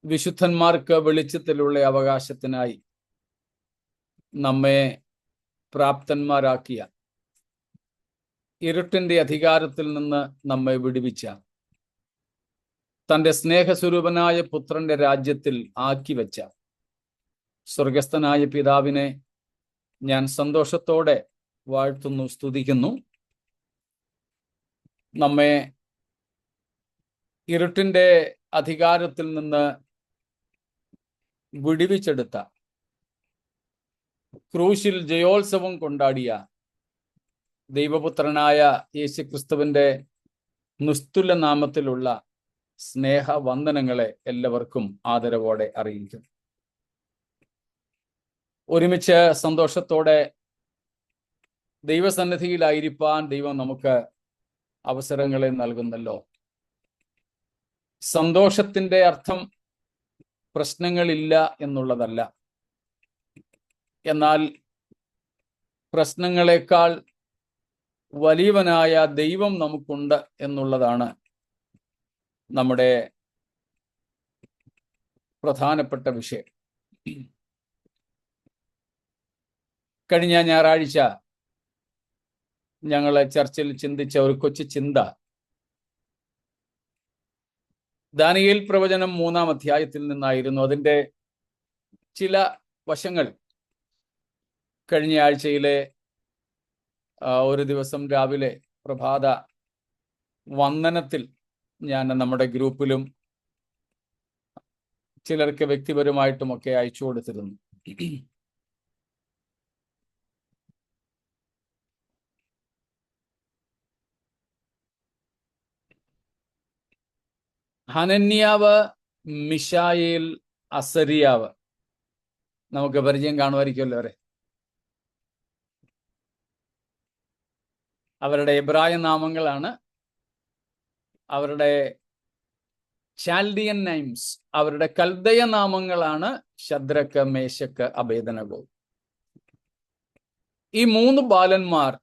വിശുദ്ധന്മാർക്ക് വെളിച്ചത്തിലുള്ള അവകാശത്തിനായി നമ്മെ പ്രാപ്തന്മാരാക്കിയ, ഇരുട്ടിന്റെ അധികാരത്തിൽ നിന്ന് നമ്മെ വിടുവിച്ച, തന്റെ സ്നേഹസ്വരൂപനായ പുത്രന്റെ രാജ്യത്തിൽ ആക്കി വെച്ച സ്വർഗസ്ഥനായ പിതാവിനെ ഞാൻ സന്തോഷത്തോടെ വാഴ്ത്തുന്നു, സ്തുതിക്കുന്നു. നമ്മെ ഇരുട്ടിന്റെ അധികാരത്തിൽ നിന്ന് വിടുവിച്ചെടുത്ത, ക്രൂശിൽ ജയോത്സവം കൊണ്ടാടിയ ദൈവപുത്രനായ യേശുക്രിസ്തുവിന്റെ നിസ്തുല നാമത്തിലുള്ള സ്നേഹവന്ദനങ്ങളെ എല്ലാവർക്കും ആദരവോടെ അറിയിക്കും. ഒരുമിച്ച് സന്തോഷത്തോടെ ദൈവസന്നിധിയിലായിരിക്കാൻ ദൈവം നമുക്ക് അവസരങ്ങളെ നൽകുന്നല്ലോ. സന്തോഷത്തിന്റെ അർത്ഥം പ്രശ്നങ്ങളില്ല എന്നുള്ളതല്ല. എന്നാൽ പ്രശ്നങ്ങളെക്കാൾ വലിയവനായ ദൈവം നമുക്കുണ്ട് എന്നുള്ളതാണ് നമ്മുടെ പ്രധാനപ്പെട്ട വിഷയം. കഴിഞ്ഞ ഞായറാഴ്ച ഞങ്ങൾ ചർച്ചിൽ ചിന്തിച്ച ഒരു കൊച്ചു ചിന്ത ദാനിയേൽ പ്രവചനം 3-ാം അധ്യായത്തിൽ നിന്നായിരുന്നു. അതിൻ്റെ ചില വശങ്ങൾ കഴിഞ്ഞ ആഴ്ചയിലെ ഒരു ദിവസം രാവിലെ പ്രഭാത വന്ദനത്തിൽ ഞാൻ നമ്മുടെ ഗ്രൂപ്പിലും ചിലർക്ക് വ്യക്തിപരമായിട്ടുമൊക്കെ അയച്ചു കൊടുത്തിരുന്നു. ഹനന്യാവ്, മിശായേൽ, അസരിയാവ്, നമുക്ക് പരിചയം കാണുമായിരിക്കുമല്ലോ അവരെ. അവരുടെ എബ്രായ നാമങ്ങളാണ്. അവരുടെ ചാൽഡിയൻ നെയിംസ്, അവരുടെ കൽദയ നാമങ്ങളാണ് ശദ്രക്ക്, മേശക്ക്, അബേദനഗോ. ഈ 3 ബാലന്മാർ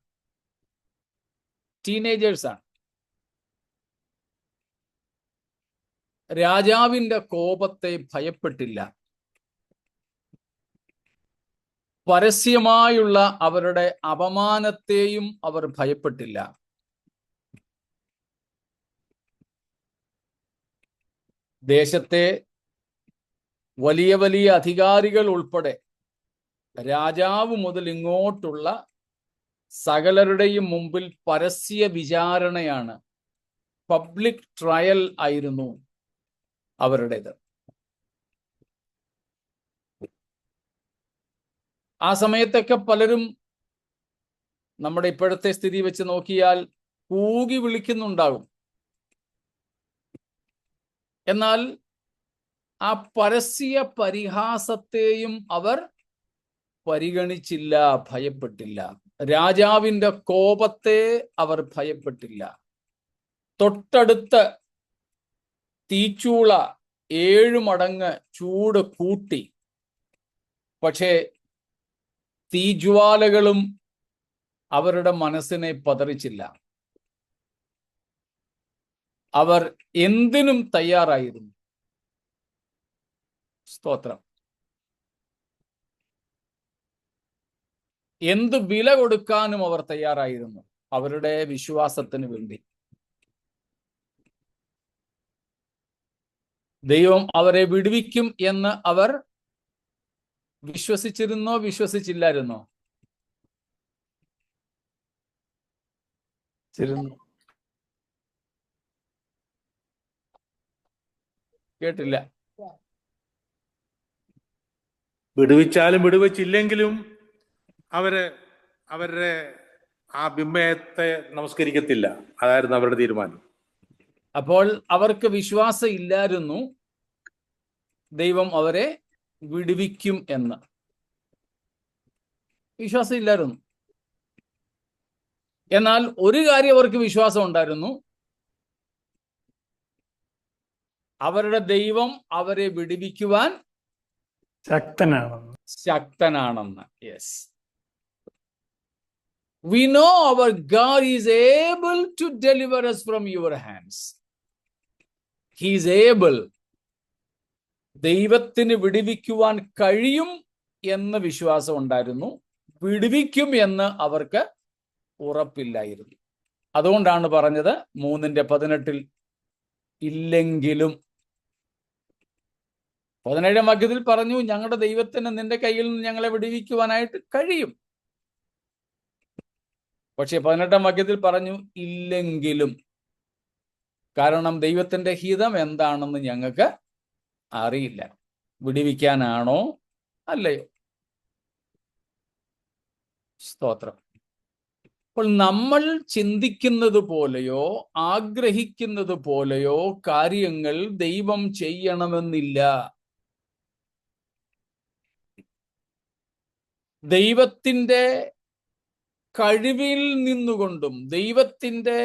ടീനേജേഴ്സാണ്. രാജാവിന്റെ കോപത്തെ ഭയപ്പെട്ടില്ല. പരസ്യമായുള്ള അവരുടെ അപമാനത്തെയും അവർ ഭയപ്പെട്ടില്ല. ദേശത്തെ വലിയ വലിയ അധികാരികൾ ഉൾപ്പെടെ രാജാവ് മുതൽ ഇങ്ങോട്ടുള്ള സകലരുടെയും മുമ്പിൽ പരസ്യ വിചാരണയാണ്, പബ്ലിക് ട്രയൽ ആയിരുന്നു അവരുടേത്. ആ സമയത്തൊക്കെ പലരും നമ്മുടെ ഇപ്പോഴത്തെ സ്ഥിതി വെച്ച് നോക്കിയാൽ കൂകി വിളിക്കുന്നുണ്ടാകും. എന്നാൽ ആ പരസ്യ പരിഹാസത്തെയും അവർ പരിഗണിച്ചില്ല, ഭയപ്പെട്ടില്ല. രാജാവിന്റെ കോപത്തെ അവർ ഭയപ്പെട്ടില്ല. തൊട്ടടുത്ത് തീച്ചൂള 7 മടങ്ങ് ചൂട് കൂട്ടി, പക്ഷേ തീജ്വാലകളും അവരുടെ മനസ്സിനെ പതറിച്ചില്ല. അവർ എന്തിനും തയ്യാറായിരുന്നു. സ്തോത്രം. എന്ത് വില കൊടുക്കാനും അവർ തയ്യാറായിരുന്നു അവരുടെ വിശ്വാസത്തിന് വേണ്ടി. ദൈവം അവരെ വിടുവിക്കും എന്ന് അവർ വിശ്വസിച്ചിരുന്നോ, വിശ്വസിച്ചില്ലായിരുന്നോ? കേട്ടില്ല. വിടുവിച്ചാലും വിടുവിച്ചില്ലെങ്കിലും അവരുടെ ആ ബിംബത്തെ നമസ്കരിക്കത്തില്ല. അതായിരുന്നു അവരുടെ തീരുമാനം. അപ്പോൾ അവർക്ക് വിശ്വാസം ഇല്ലായിരുന്നു ദൈവം അവരെ വിടുവിക്കും എന്ന്. വിശ്വാസം ഇല്ലായിരുന്നു. എന്നാൽ ഒരു കാര്യം അവർക്ക് വിശ്വാസം ഉണ്ടായിരുന്നു, അവരുടെ ദൈവം അവരെ വിടുവിക്കുവാൻ ശക്തനാണെന്ന്. Yes, we know our God is able to deliver us from your hands. He is able. ദൈവത്തിന് വിടുവിക്കുവാൻ കഴിയും എന്ന് വിശ്വാസം ഉണ്ടായിരുന്നു. വിടുവിക്കും എന്ന് അവർക്ക് ഉറപ്പില്ലായിരുന്നു. അതുകൊണ്ടാണ് പറഞ്ഞത് 3:18 ഇല്ലെങ്കിലും. 17 വാക്യത്തിൽ പറഞ്ഞു, ഞങ്ങളുടെ ദൈവത്തിന് നിന്റെ കയ്യിൽ നിന്ന് ഞങ്ങളെ വിടുവിക്കുവാനായിട്ട് കഴിയും. പക്ഷെ 18 വാക്യത്തിൽ പറഞ്ഞു ഇല്ലെങ്കിലും. കാരണം ദൈവത്തിന്റെ ഹിതം എന്താണെന്ന് ഞങ്ങൾക്ക് അറിയില്ല. വിടുവിക്കാനാണോ അല്ലയോ? സ്തോത്രം. അപ്പോൾ നമ്മൾ ചിന്തിക്കുന്നത് പോലെയോ ആഗ്രഹിക്കുന്നത് പോലെയോ കാര്യങ്ങൾ ദൈവം ചെയ്യണമെന്നില്ല. ദൈവത്തിന്റെ കഴിവിൽ നിന്നുകൊണ്ടും ദൈവത്തിന്റെ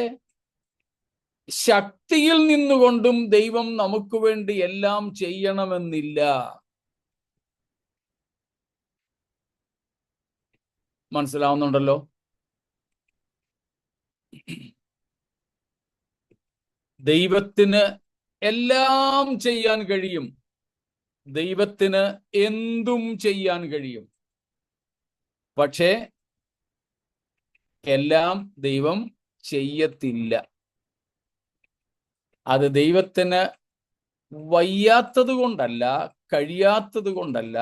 ശക്തിയിൽ നിന്നുകൊണ്ടും ദൈവം നമുക്ക് വേണ്ടി എല്ലാം ചെയ്യണമെന്നില്ല. മനസ്സിലാവുന്നുണ്ടല്ലോ? ദൈവത്തിന് എല്ലാം ചെയ്യാൻ കഴിയും. ദൈവത്തിന് എന്തും ചെയ്യാൻ കഴിയും. പക്ഷേ എല്ലാം ദൈവം ചെയ്യത്തില്ല. അത് ദൈവത്തിന് വയ്യാത്തത് കൊണ്ടല്ല, കഴിയാത്തത് കൊണ്ടല്ല.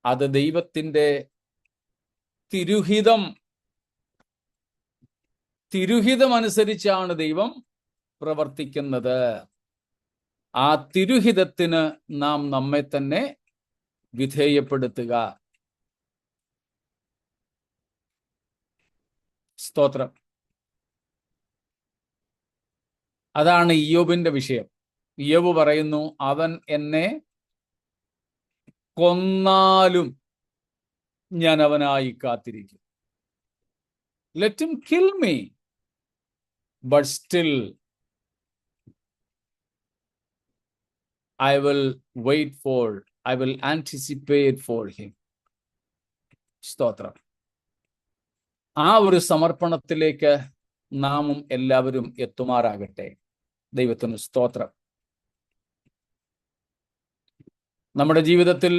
അത് ദൈവത്തിന്റെ തിരുഹിതമനുസരിച്ചാണ് ദൈവം പ്രവർത്തിക്കുന്നത്. ആ തിരുഹിതത്തിന് നാം നമ്മെ തന്നെ വിധേയപ്പെടുത്തുക. സ്തോത്രം. അതാണ് ഇയ്യോബിന്റെ വിഷയം. ഇയ്യോബ് പറയുന്നു, അവൻ എന്നെ കൊന്നാലും ഞാൻ അവനായി കാത്തിരിക്കും. Let him kill me, but still I will anticipate for him. സ്തോത്രം. ആ ഒരു സമർപ്പണത്തിലേക്ക് നാമും എല്ലാവരും എത്തുമാറാകട്ടെ. ദൈവത്തിന് സ്തോത്രം. നമ്മുടെ ജീവിതത്തിൽ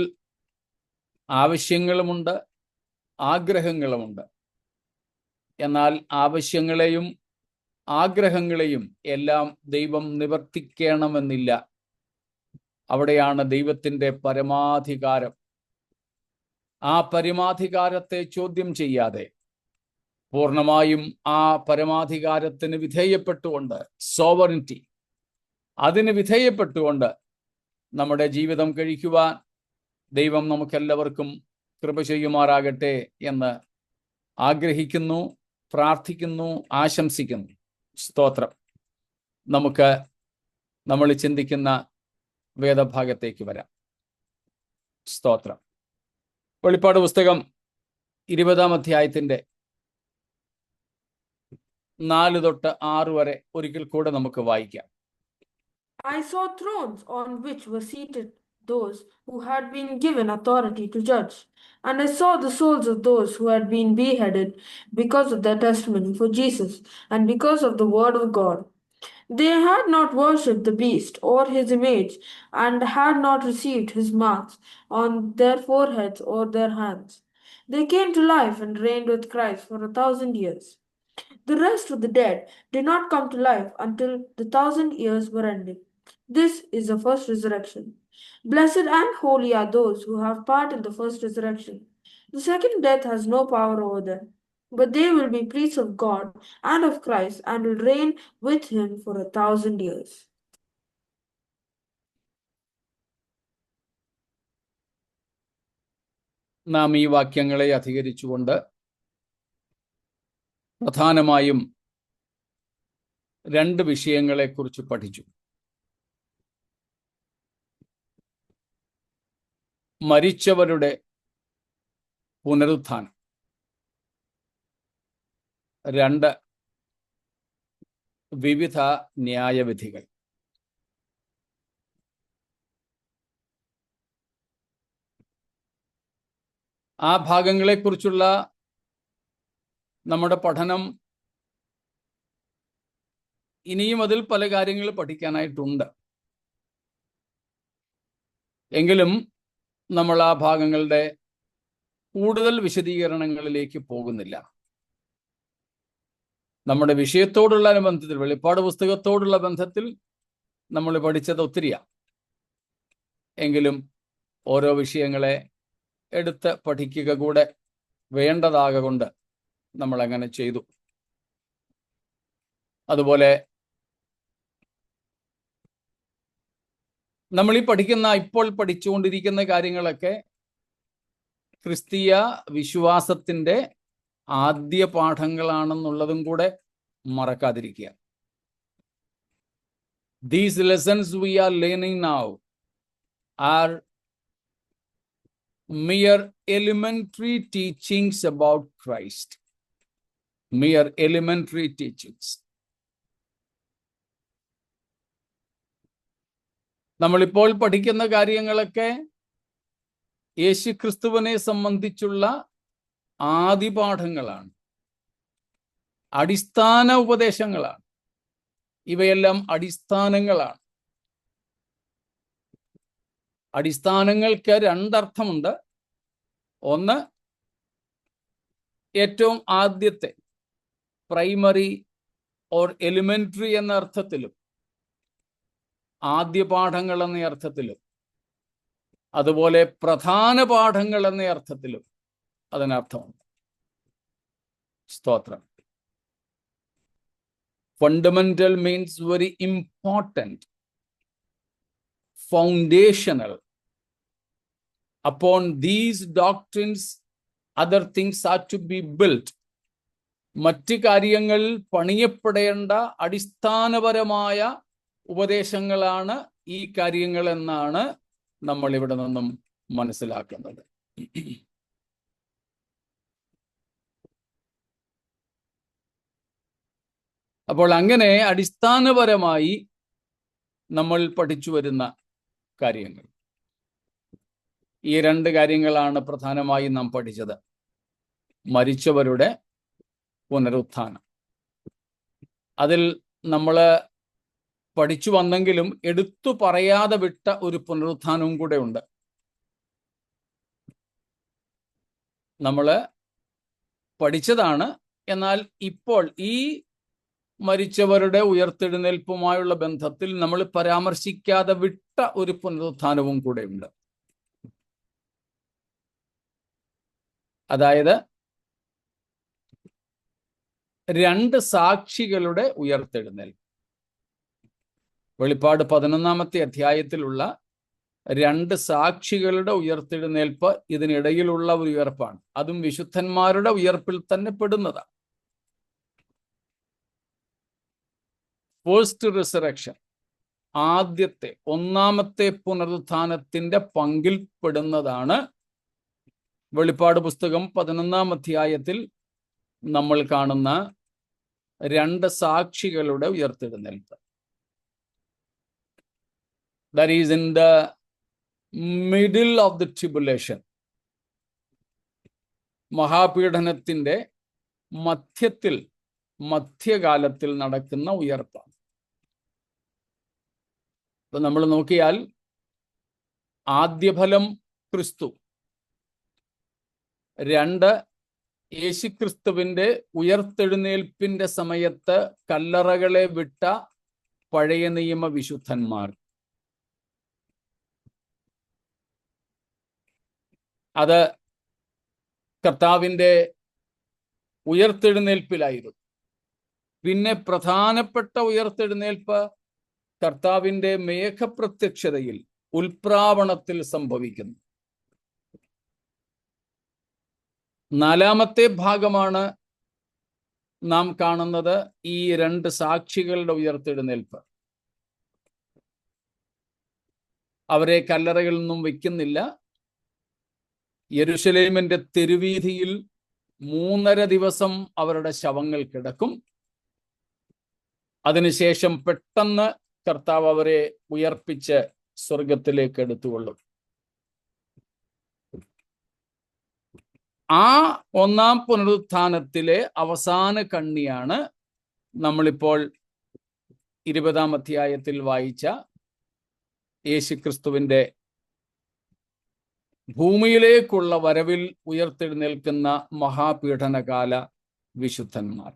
ആവശ്യങ്ങളുമുണ്ട്, ആഗ്രഹങ്ങളുമുണ്ട്. എന്നാൽ ആവശ്യങ്ങളെയും ആഗ്രഹങ്ങളെയും എല്ലാം ദൈവം നിവർത്തിക്കണമെന്നില്ല. അവിടെയാണ് ദൈവത്തിന്റെ പരമാധികാരം. ആ പരമാധികാരത്തെ ചോദ്യം ചെയ്യാതെ പൂർണ്ണമായും ആ പരമാധികാരത്തിന് വിധേയപ്പെട്ടുകൊണ്ട്, സോവറിറ്റി അതിന് വിധേയപ്പെട്ടുകൊണ്ട് നമ്മുടെ ജീവിതം കഴിക്കുവാൻ ദൈവം നമുക്കെല്ലാവർക്കും കൃപ ചെയ്യുമാറാകട്ടെ എന്ന് ആഗ്രഹിക്കുന്നു, പ്രാർത്ഥിക്കുന്നു, ആശംസിക്കുന്നു. സ്തോത്രം. നമുക്ക് നമ്മൾ ചിന്തിക്കുന്ന വേദഭാഗത്തേക്ക് വരാം. സ്തോത്രം. വെളിപ്പാട് പുസ്തകം 20-ാം അധ്യായത്തിന്റെ 4 തൊട്ട് 6 വരെ ഒരിക്കൽ കൂടെ നമുക്ക് വായിക്കാം. I saw thrones on which were seated those who had been given authority to judge, and I saw the souls of those who had been beheaded because of their testimony for Jesus and because of the word of God. They had not worshipped the beast or his image, and had not received his marks on their foreheads or their hands. They came to life and reigned with Christ for 1,000 years. The rest of the dead did not come to life until the 1,000 years were ended. This is the first resurrection. Blessed and holy are those who have part in the first resurrection. The second death has no power over them, but they will be priests of God and of Christ and will reign with him for 1,000 years. നാം ഈ വാക്യങ്ങളെ അധികരിച്ചുകൊണ്ട് പ്രധാനമായും 2 വിഷയങ്ങളെക്കുറിച്ച് പഠിച്ചു. മരിച്ചവരുടെ പുനരുത്ഥാനം. 2, വിവിധ ന്യായവിധികൾ. ആ ഭാഗങ്ങളെക്കുറിച്ചുള്ള നമ്മുടെ പഠനം ഇനിയും അതിൽ പല കാര്യങ്ങൾ പഠിക്കാനായിട്ടുണ്ട്. എങ്കിലും നമ്മൾ ആ ഭാഗങ്ങളുടെ കൂടുതൽ വിശദീകരണങ്ങളിലേക്ക് പോകുന്നില്ല. നമ്മുടെ വിഷയത്തോടുള്ള ബന്ധത്തിൽ, വെളിപ്പാട് പുസ്തകത്തോടുള്ള ബന്ധത്തിൽ നമ്മൾ പഠിച്ചത് ഒത്തിരിയാണ്. എങ്കിലും ഓരോ വിഷയങ്ങളെ എടുത്ത് പഠിക്കുക കൂടെ വേണ്ടതാകൊണ്ട് നമ്മൾ അങ്ങനെ ചെയ്തു. അതുപോലെ നമ്മൾ ഇപ്പോൾ പഠിച്ചുകൊണ്ടിരിക്കുന്ന കാര്യങ്ങളൊക്കെ ക്രിസ്തീയ വിശ്വാസത്തിന്റെ ആദ്യ പാഠങ്ങളാണെന്നുള്ളതും കൂടെ മറക്കാതിരിക്കുക. These lessons we are learning now are mere elementary teachings about Christ. Mere elementary teachings. നമ്മളിപ്പോൾ പഠിക്കുന്ന കാര്യങ്ങളൊക്കെ യേശുക്രിസ്തുവിനെ സംബന്ധിച്ചുള്ള ആദിപാഠങ്ങളാണ്, അടിസ്ഥാന ഉപദേശങ്ങളാണ്. ഇവയെല്ലാം അടിസ്ഥാനങ്ങളാണ്. അടിസ്ഥാനങ്ങൾക്ക് രണ്ടർത്ഥമുണ്ട്. ഒന്ന്, ഏറ്റവും ആദ്യത്തെ പ്രൈമറി ഓർ എലിമെന്ററി എന്ന അർത്ഥത്തിലും ആദ്യ പാഠങ്ങൾ എന്ന അർത്ഥത്തിലും, അതുപോലെ പ്രധാന പാഠങ്ങൾ എന്ന അർത്ഥത്തിലും അതിനർത്ഥമുണ്ട്. സ്തോത്രം. Fundamental means very important, foundational. Upon these doctrines, other things are to be built. മറ്റ് കാര്യങ്ങൾ പണിയപ്പെടേണ്ട അടിസ്ഥാനപരമായ ഉപദേശങ്ങളാണ് ഈ കാര്യങ്ങൾ എന്നാണ് നമ്മൾ ഇവിടെ നിന്നും മനസ്സിലാക്കുന്നത്. അപ്പോൾ അങ്ങനെ അടിസ്ഥാനപരമായി നമ്മൾ പഠിച്ചു വരുന്ന കാര്യങ്ങൾ, ഈ രണ്ട് കാര്യങ്ങളാണ് പ്രധാനമായും നാം പഠിച്ചത്. മരിച്ചവരുടെ പുനരുത്ഥാനം. അതിൽ നമ്മൾ പഠിച്ചു വന്നെങ്കിലും എടുത്തു പറയാതെ വിട്ട ഒരു പുനരുത്ഥാനവും കൂടെ ഉണ്ട്. നമ്മൾ പഠിച്ചതാണ്, എന്നാൽ ഇപ്പോൾ ഈ മരിച്ചവരുടെ ഉയർത്തെഴുന്നേൽപ്പുമായുള്ള ബന്ധത്തിൽ നമ്മൾ പരാമർശിക്കാതെ വിട്ട ഒരു പുനരുത്ഥാനവും കൂടെ ഉണ്ട്. അതായത് രണ്ട് സാക്ഷികളുടെ ഉയർത്തെഴുന്നേൽപ്പ്. വെളിപ്പാട് 11-ാമത്തെ അധ്യായത്തിലുള്ള രണ്ട് സാക്ഷികളുടെ ഉയർത്തെഴുന്നേൽപ്പ് ഇതിനിടയിലുള്ള ഒരു ഉയർപ്പാണ്. അതും വിശുദ്ധന്മാരുടെ ഉയർപ്പിൽ തന്നെ പെടുന്നതാണ്. ഫസ്റ്റ് റിസറക്ഷൻ, ആദ്യത്തെ ഒന്നാമത്തെ പുനരുത്ഥാനത്തിന്റെ പങ്കിൽ പെടുന്നതാണ് വെളിപ്പാട് പുസ്തകം 11-ാം അധ്യായത്തിൽ നമ്മൾ കാണുന്ന രണ്ട് സാക്ഷികളുടെ ഉയർത്തെഴുന്നേൽപ്പ്. That is in the middle of the tribulation. മഹാപീഡനത്തിന്റെ മധ്യകാലത്തിൽ നടക്കുന്ന ഉയർപ്പാണ്. ഇപ്പൊ നമ്മൾ നോക്കിയാൽ ആദ്യഫലം ക്രിസ്തു, രണ്ട്, യേശുക്രിസ്തുവിന്റെ ഉയർത്തെഴുന്നേൽപ്പിന്റെ സമയത്ത് കല്ലറകളെ വിട്ട പഴയ നിയമ വിശുദ്ധന്മാർ. അത് കർത്താവിൻ്റെ ഉയർത്തെഴുന്നേൽപ്പിലായിരുന്നു. പിന്നെ പ്രധാനപ്പെട്ട ഉയർത്തെഴുന്നേൽപ്പ് കർത്താവിൻ്റെ മേഘപ്രത്യക്ഷതയിൽ, ഉൽപ്രാവണത്തിൽ സംഭവിക്കുന്നു. നാലാമത്തെ ഭാഗമാണ് നാം കാണുന്നത് ഈ രണ്ട് സാക്ഷികളുടെ ഉയർത്തെഴുന്നേൽപ്പ്. അവരെ കല്ലറകളിൽ നിന്നും വയ്ക്കുന്നില്ല. യെരുശലേമിന്റെ തെരുവീഥിയിൽ 3.5 ദിവസം അവരുടെ ശവങ്ങൾ കിടക്കും. അതിനുശേഷം പെട്ടെന്ന് കർത്താവ് അവരെ ഉയർപ്പിച്ച് സ്വർഗത്തിലേക്ക് എടുത്തുകൊള്ളും. ആ ഒന്നാം പുനരുത്ഥാനത്തിലെ അവസാന കണ്ണിയാണ് നമ്മളിപ്പോൾ 20-ാം അധ്യായത്തിൽ വായിച്ച യേശുക്രിസ്തുവിന്റെ ഭൂമിയിലേക്കുള്ള വരവിൽ ഉയർത്തെഴുന്നേൽക്കുന്ന മഹാപീഡനകാല വിശുദ്ധന്മാർ.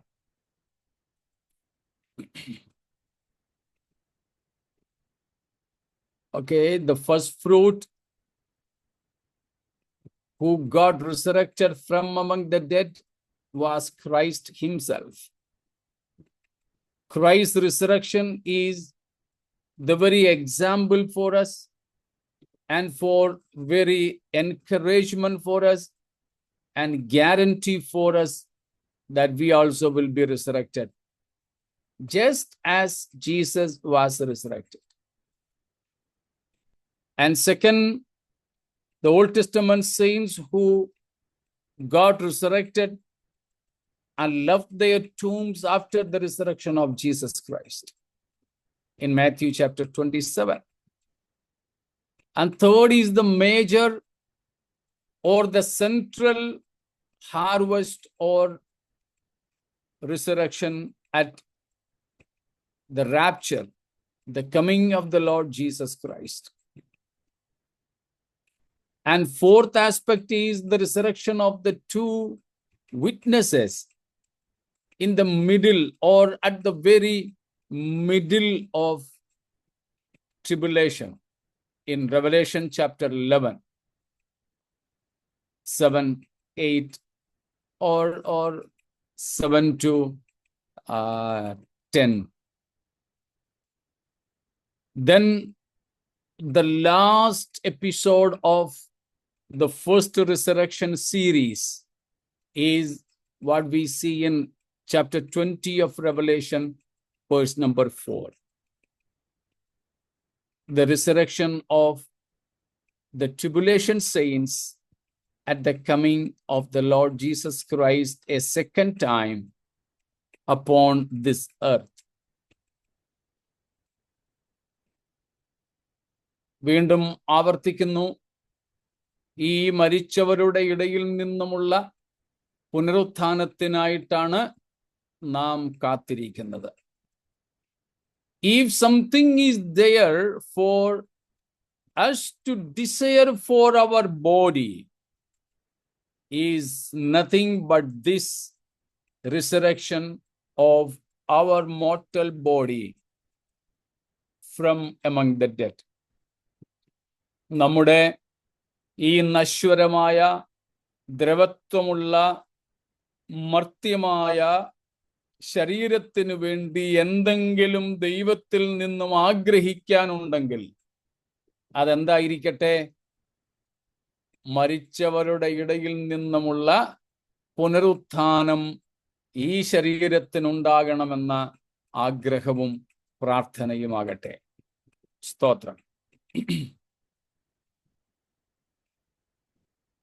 Okay, the first fruit who got resurrected from among the dead was Christ himself. Christ's resurrection is the very example for us and for very encouragement for us and guarantee for us that we also will be resurrected, just as Jesus was resurrected. And second, the Old Testament saints who got resurrected and left their tombs after the resurrection of Jesus Christ in Matthew chapter 27. And third is the major or the central harvest or resurrection at the rapture, the coming of the Lord Jesus Christ. And fourth aspect is the resurrection of the two witnesses in the middle or at the very middle of tribulation in Revelation chapter 11, 7, 8 or 7 to 10. Then the last episode of the first resurrection series is what we see in chapter 20 of Revelation, verse number 4. The resurrection of the tribulation saints at the coming of the Lord Jesus Christ a second time upon this earth. വീണ്ടും ആവർത്തിക്കുന്നു, ഈ മരിച്ചവരുടെ ഇടയിൽ നിന്നുമുള്ള പുനരുത്ഥാനത്തിനായിട്ടാണ് നാം കാത്തിരിക്കുന്നത്. If something is there for us to desire for our body, is nothing but this resurrection of our mortal body from among the dead. നമ്മുടെ ഈ നശ്വരമായ ദ്രവത്വമുള്ള മർത്യമായ ശരീരത്തിനു വേണ്ടി എന്തെങ്കിലും ദൈവത്തിൽ നിന്നും ആഗ്രഹിക്കാനുണ്ടെങ്കിൽ അതെന്തായിരിക്കട്ടെ? മരിച്ചവരുടെ ഇടയിൽ നിന്നുമുള്ള പുനരുത്ഥാനം ഈ ശരീരത്തിനുണ്ടാകണമെന്ന ആഗ്രഹവും പ്രാർത്ഥനയുമാകട്ടെ. സ്തോത്രം.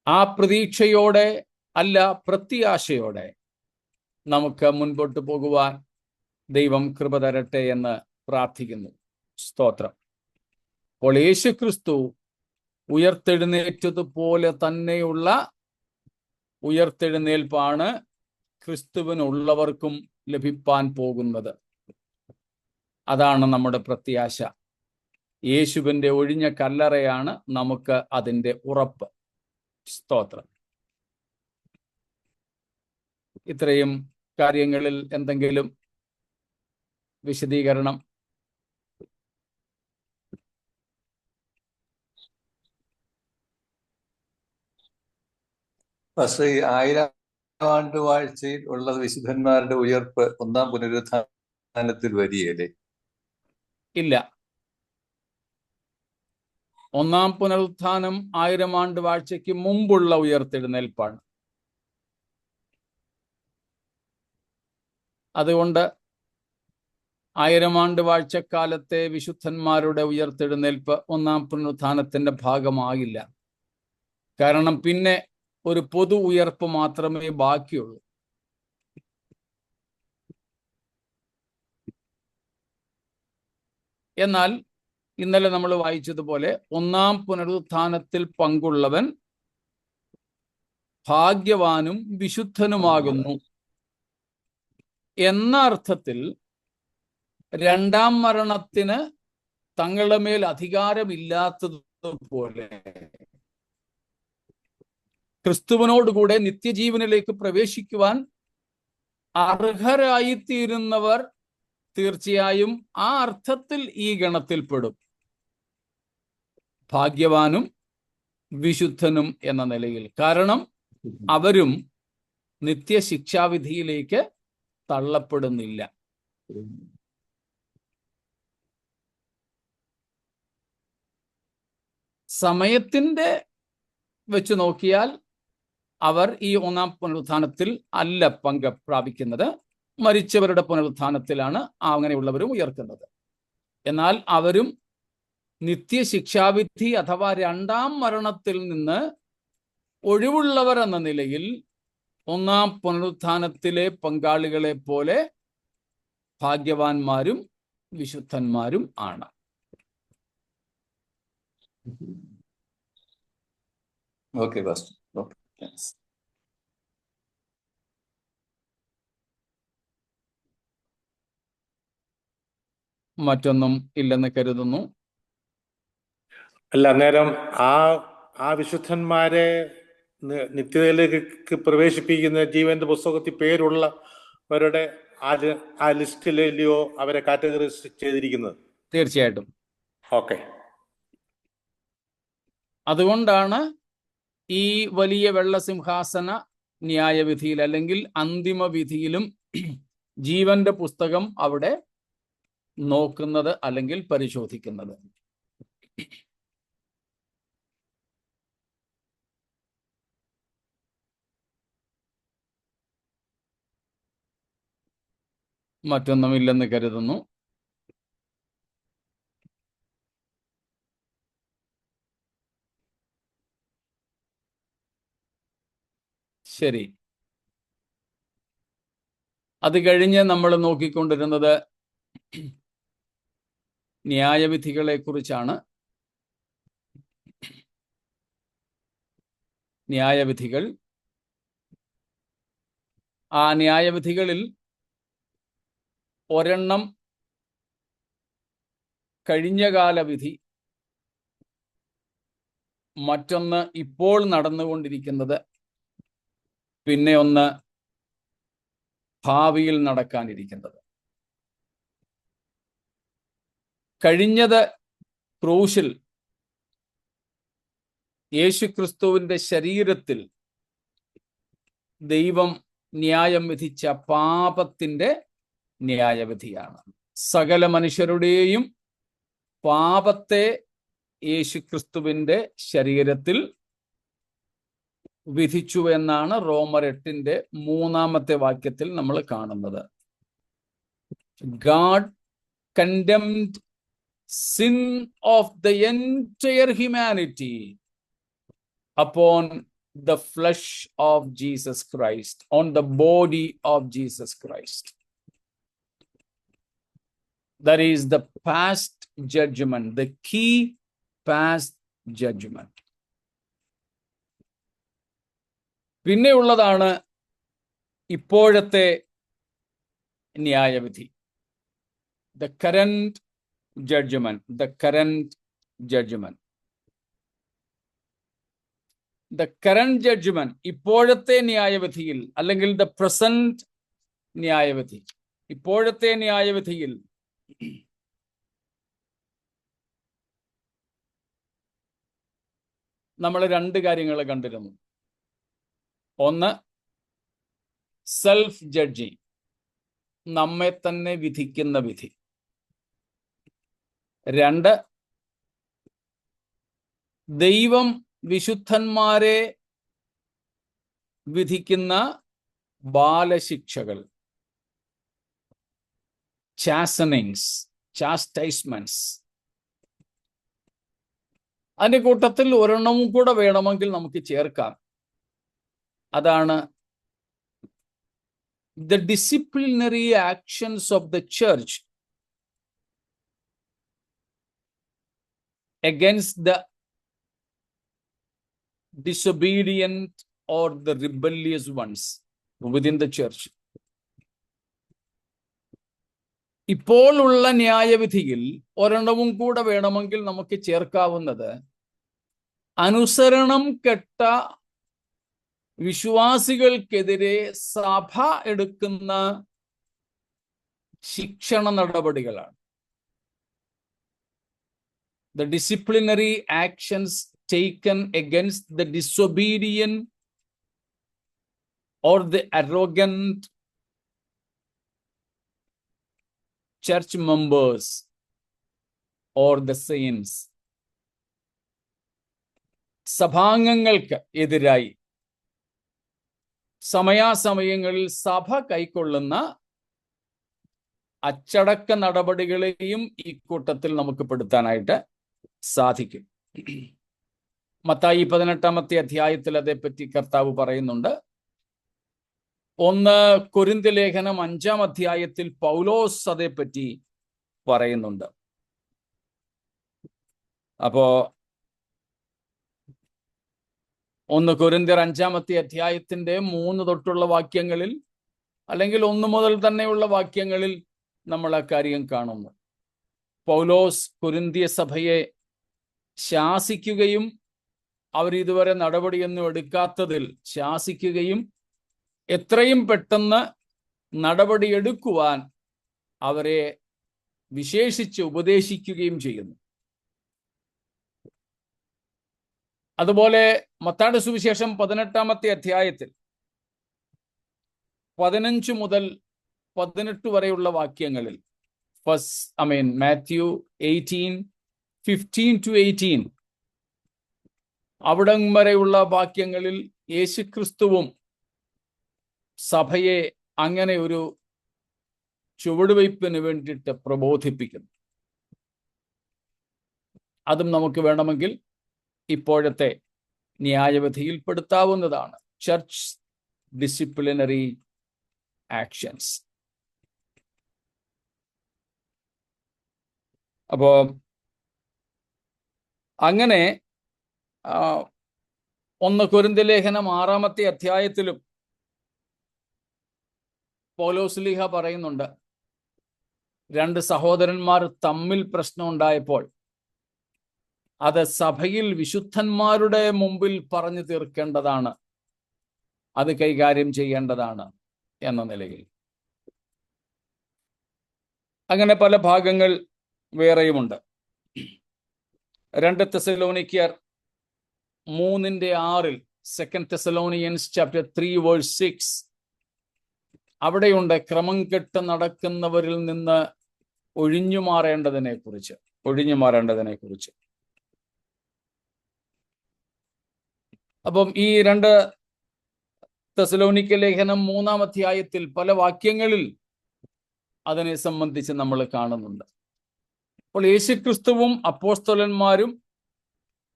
ആ പ്രതീക്ഷയോടെ അല്ല, പ്രത്യാശയോടെ നമുക്ക് മുൻപോട്ട് പോകുവാൻ ദൈവം കൃപ തരട്ടെ എന്ന് പ്രാർത്ഥിക്കുന്നു. സ്തോത്രം. അപ്പോൾ യേശുക്രിസ്തു ഉയർത്തെഴുന്നേറ്റതുപോലെ തന്നെയുള്ള ഉയർത്തെഴുന്നേൽപ്പാണ് ക്രിസ്തുവിനുള്ളവർക്കും ലഭിപ്പാൻ പോകുന്നത്. അതാണ് നമ്മുടെ പ്രത്യാശ. യേശുവിൻ്റെ ഒഴിഞ്ഞ കല്ലറയാണ് നമുക്ക് അതിൻ്റെ ഉറപ്പ്. സ്തോത്രം. ഇത്രയും കാര്യങ്ങളിൽ എന്തെങ്കിലും വിശദീകരണം? പക്ഷേ ഈ 1000 ആണ്ട് വാഴ്ചയിൽ ഉള്ള വിശുദ്ധന്മാരുടെ ഉയർപ്പ് ഒന്നാം പുനരുത്ഥാനത്തിൽ വരികയല്ലേ? ഇല്ല. ഒന്നാം പുനരുത്ഥാനം 1000 ആണ്ട് വാഴ്ചയ്ക്ക് മുമ്പുള്ള ഉയർത്തെഴുന്നേൽപ്പാണ്. അതുകൊണ്ട് 1000 ആണ്ട് വാഴ്ചക്കാലത്തെ വിശുദ്ധന്മാരുടെ ഉയർത്തെഴുന്നേൽപ്പ് ഒന്നാം പുനരുത്ഥാനത്തിന്റെ ഭാഗമാകില്ല. കാരണം പിന്നെ ഒരു പൊതു ഉയർപ്പ് മാത്രമേ ബാക്കിയുള്ളൂ. എന്നാൽ ഇന്നലെ നമ്മൾ വായിച്ചതുപോലെ ഒന്നാം പുനരുത്ഥാനത്തിൽ പങ്കുള്ളവൻ ഭാഗ്യവാനും വിശുദ്ധനുമാകുന്നു എന്ന അർത്ഥത്തിൽ രണ്ടാം മരണത്തിന് തങ്ങളുടെ മേൽ അധികാരമില്ലാത്തതുപോലെ ക്രിസ്തുവിനോടുകൂടെ നിത്യജീവനിലേക്ക് പ്രവേശിക്കുവാൻ അർഹരായിത്തീരുന്നവർ തീർച്ചയായും ആ അർത്ഥത്തിൽ ഈ ഗണത്തിൽപ്പെടും. ഭാഗ്യവാനും വിശുദ്ധനും എന്ന നിലയിൽ. കാരണം അവരും നിത്യശിക്ഷാവിധിയിലേക്ക് തള്ളപ്പെടുന്നില്ല. സമയത്തിന്റെ വെച്ച് നോക്കിയാൽ അവർ ഈ ഒന്നാം പുനരുത്ഥാനത്തിൽ അല്ല പങ്ക് പ്രാപിക്കുന്നത്. മരിച്ചവരുടെ പുനരുത്ഥാനത്തിലാണ് അങ്ങനെയുള്ളവരും ഉയർക്കുന്നത്. എന്നാൽ അവരും നിത്യശിക്ഷാവിധി അഥവാ രണ്ടാം മരണത്തിൽ നിന്ന് ഒഴിവുള്ളവർ എന്ന നിലയിൽ ഒന്നാം പുനരുത്ഥാനത്തിലെ പങ്കാളികളെ പോലെ ഭാഗ്യവാന്മാരും വിശുദ്ധന്മാരും ആണ്. Okay pastor. Okay, thanks. മറ്റൊന്നും ഇല്ലെന്ന് കരുതുന്നു. അല്ല, അന്നേരം ആ വിശുദ്ധന്മാരെ നിത്യതയിലേക്ക് പ്രവേശിപ്പിക്കുന്ന ജീവന്റെ പുസ്തകത്തിൽ പേരുള്ളവരുടെ ആ ലിസ്റ്റിലെയോ അവരെ കാറ്റഗറൈസ് ചെയ്തിരിക്കുന്നത്? തീർച്ചയായിട്ടും. ഓക്കെ. അതുകൊണ്ടാണ് ഈ വലിയ വെള്ളസിംഹാസന ന്യായവിധിയിൽ അല്ലെങ്കിൽ അന്തിമ വിധിയിലും ജീവന്റെ പുസ്തകം അവിടെ നോക്കുന്നത് അല്ലെങ്കിൽ പരിശോധിക്കുന്നത്. മറ്റൊന്നുമില്ലെന്ന് കരുതുന്നു. ശരി. അത് കഴിഞ്ഞ് നമ്മൾ നോക്കിക്കൊണ്ടിരുന്നത് ന്യായവിധികളെ കുറിച്ചാണ്. ന്യായവിധികൾ, ആ ന്യായവിധികളിൽ ഒരെണ്ണം കഴിഞ്ഞകാല വിധി, മറ്റൊന്ന് ഇപ്പോൾ നടന്നുകൊണ്ടിരിക്കുന്നത്, പിന്നെ ഒന്ന് ഭാവിയിൽ നടക്കാനിരിക്കുന്നത്. കഴിഞ്ഞത് ക്രൂശിൽ യേശുക്രിസ്തുവിന്റെ ശരീരത്തിൽ ദൈവം ന്യായം വിധിച്ച പാപത്തിന്റെ ന്യായവിധിയാണ്. സകല മനുഷ്യരുടെയും പാപത്തെ യേശുക്രിസ്തുവിന്റെ ശരീരത്തിൽ വിധിച്ചു എന്നാണ് റോമർ 8:3 വാക്യത്തിൽ നമ്മൾ കാണുന്നത്. God condemned sin of the entire humanity upon the flesh of Jesus Christ, on the body of Jesus Christ. That is the past judgment, the key past judgment. പിന്നെയുള്ളതാണ് ഇപ്പോഴത്തെ ന്യായവിധി. The current judgment, the current judgment. The current judgment, ഇപ്പോഴത്തെ ന്യായവിധിയിൽ അല്ലെങ്കിൽ the present ന്യായവിധി, ഇപ്പോഴത്തെ ന്യായവിധിയിൽ നമ്മൾ രണ്ട് കാര്യങ്ങൾ കണ്ടിരുന്നു. ഒന്ന്, സെൽഫ് ജഡ്ജിങ്, നമ്മെ തന്നെ വിധിക്കുന്ന വിധി. രണ്ട്, ദൈവം വിശുദ്ധന്മാരെ വിധിക്കുന്ന ബാലശിക്ഷകൾ, ചാസ്റ്റനിങ്സ്, ചാസ്റ്റൈസ്മെന്റ്സ്. അതിന്റെ കൂട്ടത്തിൽ ഒരെണ്ണവും കൂടെ വേണമെങ്കിൽ നമുക്ക് ചേർക്കാം. അതാണ് the disciplinary actions of the church against the disobedient or the rebellious ones within the church. ഇപ്പോൾ ഉള്ള ന്യായവിധിയിൽ ഒരെണ്ണവും കൂടെ വേണമെങ്കിൽ നമുക്ക് ചേർക്കാവുന്നത് അനുസരണം കെട്ട വിശ്വാസികൾക്കെതിരെ സഭ എടുക്കുന്ന ശിക്ഷണ നടപടികളാണ്. The disciplinary actions taken against the disobedient or the arrogant church members or the saints. സഭാംഗങ്ങൾക്ക് എതിരായി സമയാസമയങ്ങളിൽ സഭ കൈക്കൊള്ളുന്ന അച്ചടക്ക നടപടികളെയും ഈ കൂട്ടത്തിൽ നമുക്ക് പെടുത്താനായിട്ട് സാധിക്കും. മത്തായി 18-ാമത്തെ അധ്യായത്തിൽ അതേപ്പറ്റി കർത്താവ് പറയുന്നുണ്ട്. 1 കൊരിന്ത്യർ ലേഖനം 5-ാം അധ്യായത്തിൽ പൗലോസ് അതേപ്പറ്റി പറയുന്നുണ്ട്. അപ്പോ 1 കൊരിന്ത്യർ 5-ാമത്തെ അധ്യായത്തിന്റെ 3 തൊട്ടുള്ള വാക്യങ്ങളിൽ, അല്ലെങ്കിൽ 1 മുതൽ തന്നെയുള്ള വാക്യങ്ങളിൽ നമ്മൾ ആ കാര്യം കാണുന്നു. പൗലോസ് കൊരിന്ത്യ സഭയെ ശാസിക്കുകയും അവരിതുവരെ നടപടിയൊന്നും എടുക്കാത്തതിൽ ശാസിക്കുകയും എത്രയും പെട്ടെന്ന് നടപടിയെടുക്കുവാൻ അവരെ വിശേഷിച്ച് ഉപദേശിക്കുകയും ചെയ്യുന്നു. അതുപോലെ മത്തായിയുടെ സുവിശേഷം 18-ാമത്തെ അധ്യായത്തിൽ 15 മുതൽ 18 വരെയുള്ള വാക്യങ്ങളിൽ, മാത്യു 18:15-18 അവിടം വരെയുള്ള വാക്യങ്ങളിൽ യേശുക്രിസ്തുവും സഭയെ അങ്ങനെ ഒരു ചുവടുവയ്പ്പിന് വേണ്ടിയിട്ട് പ്രബോധിപ്പിക്കുന്നു. അതും നമുക്ക് വേണമെങ്കിൽ ഇപ്പോഴത്തെ ന്യായവിധിയിൽപ്പെടുത്താവുന്നതാണ്. Church disciplinary actions. അപ്പോ അങ്ങനെ 1 കൊരിന്ത്യർ ലേഖനം 6-ാമത്തെ അധ്യായത്തിലും പൗലോസ്ലീഹ പറയുന്നുണ്ട്, 2 സഹോദരന്മാർ തമ്മിൽ പ്രശ്നം ഉണ്ടായപ്പോൾ അത് സഭയിൽ വിശുദ്ധന്മാരുടെ മുമ്പിൽ പറഞ്ഞു തീർക്കേണ്ടതാണ്, അത് കൈകാര്യം ചെയ്യേണ്ടതാണ് എന്ന നിലയിൽ. അങ്ങനെ പല ഭാഗങ്ങൾ വേറെയുമുണ്ട്. 2 തെസ്സലോനിക്കർ 3:6 2 Thessalonians chapter 3:6 അവിടെയുണ്ട് ക്രമം കെട്ട് നടക്കുന്നവരിൽ നിന്ന് ഒഴിഞ്ഞു മാറേണ്ടതിനെ കുറിച്ച്. അപ്പം ഈ 2 തെസ്സലോനിക്ക ലേഖനം 3-ാം അധ്യായത്തിൽ പല വാക്യങ്ങളിൽ അതിനെ സംബന്ധിച്ച് നമ്മൾ കാണുന്നുണ്ട്. അപ്പോൾ യേശുക്രിസ്തുവും അപ്പോസ്തലന്മാരും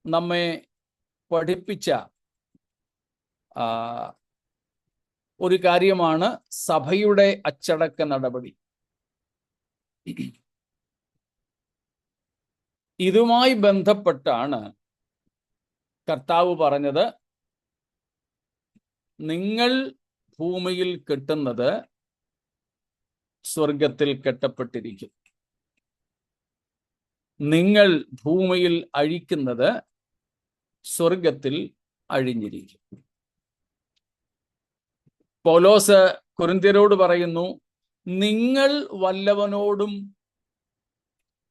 നമ്മെ പഠിപ്പിച്ച ഒരു കാര്യമാണ് സഭയുടെ അച്ചടക്ക നടപടി. ഇതുമായി ബന്ധപ്പെട്ടാണ് കർത്താവ് പറഞ്ഞത്, നിങ്ങൾ ഭൂമിയിൽ കെട്ടുന്നത് സ്വർഗത്തിൽ കെട്ടപ്പെട്ടിരിക്കും, നിങ്ങൾ ഭൂമിയിൽ അഴിക്കുന്നത് സ്വർഗത്തിൽ അഴിഞ്ഞിരിക്കും. പൗലോസ് കൊരിന്ത്യരോട് പറയുന്നു, നിങ്ങൾ വല്ലവനോടും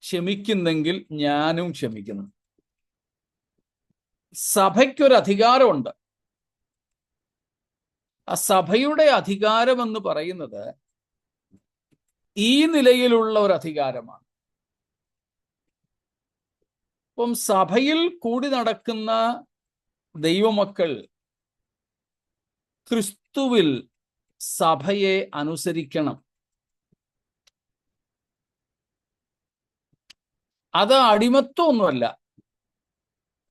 ക്ഷമിക്കുന്നെങ്കിൽ ഞാനും ക്ഷമിക്കുന്നു. സഭയ്ക്കൊരു അധികാരമുണ്ട്. ആ സഭയുടെ അധികാരം എന്ന് പറയുന്നത് ഈ നിലയിലുള്ള ഒരു അധികാരമാണ്. അപ്പം സഭയിൽ കൂടി നടക്കുന്ന ദൈവമക്കൾ ക്രിസ്തുവിൽ സഭയെ അനുസരിക്കണം. അത് അടിമത്വമൊന്നുമല്ല,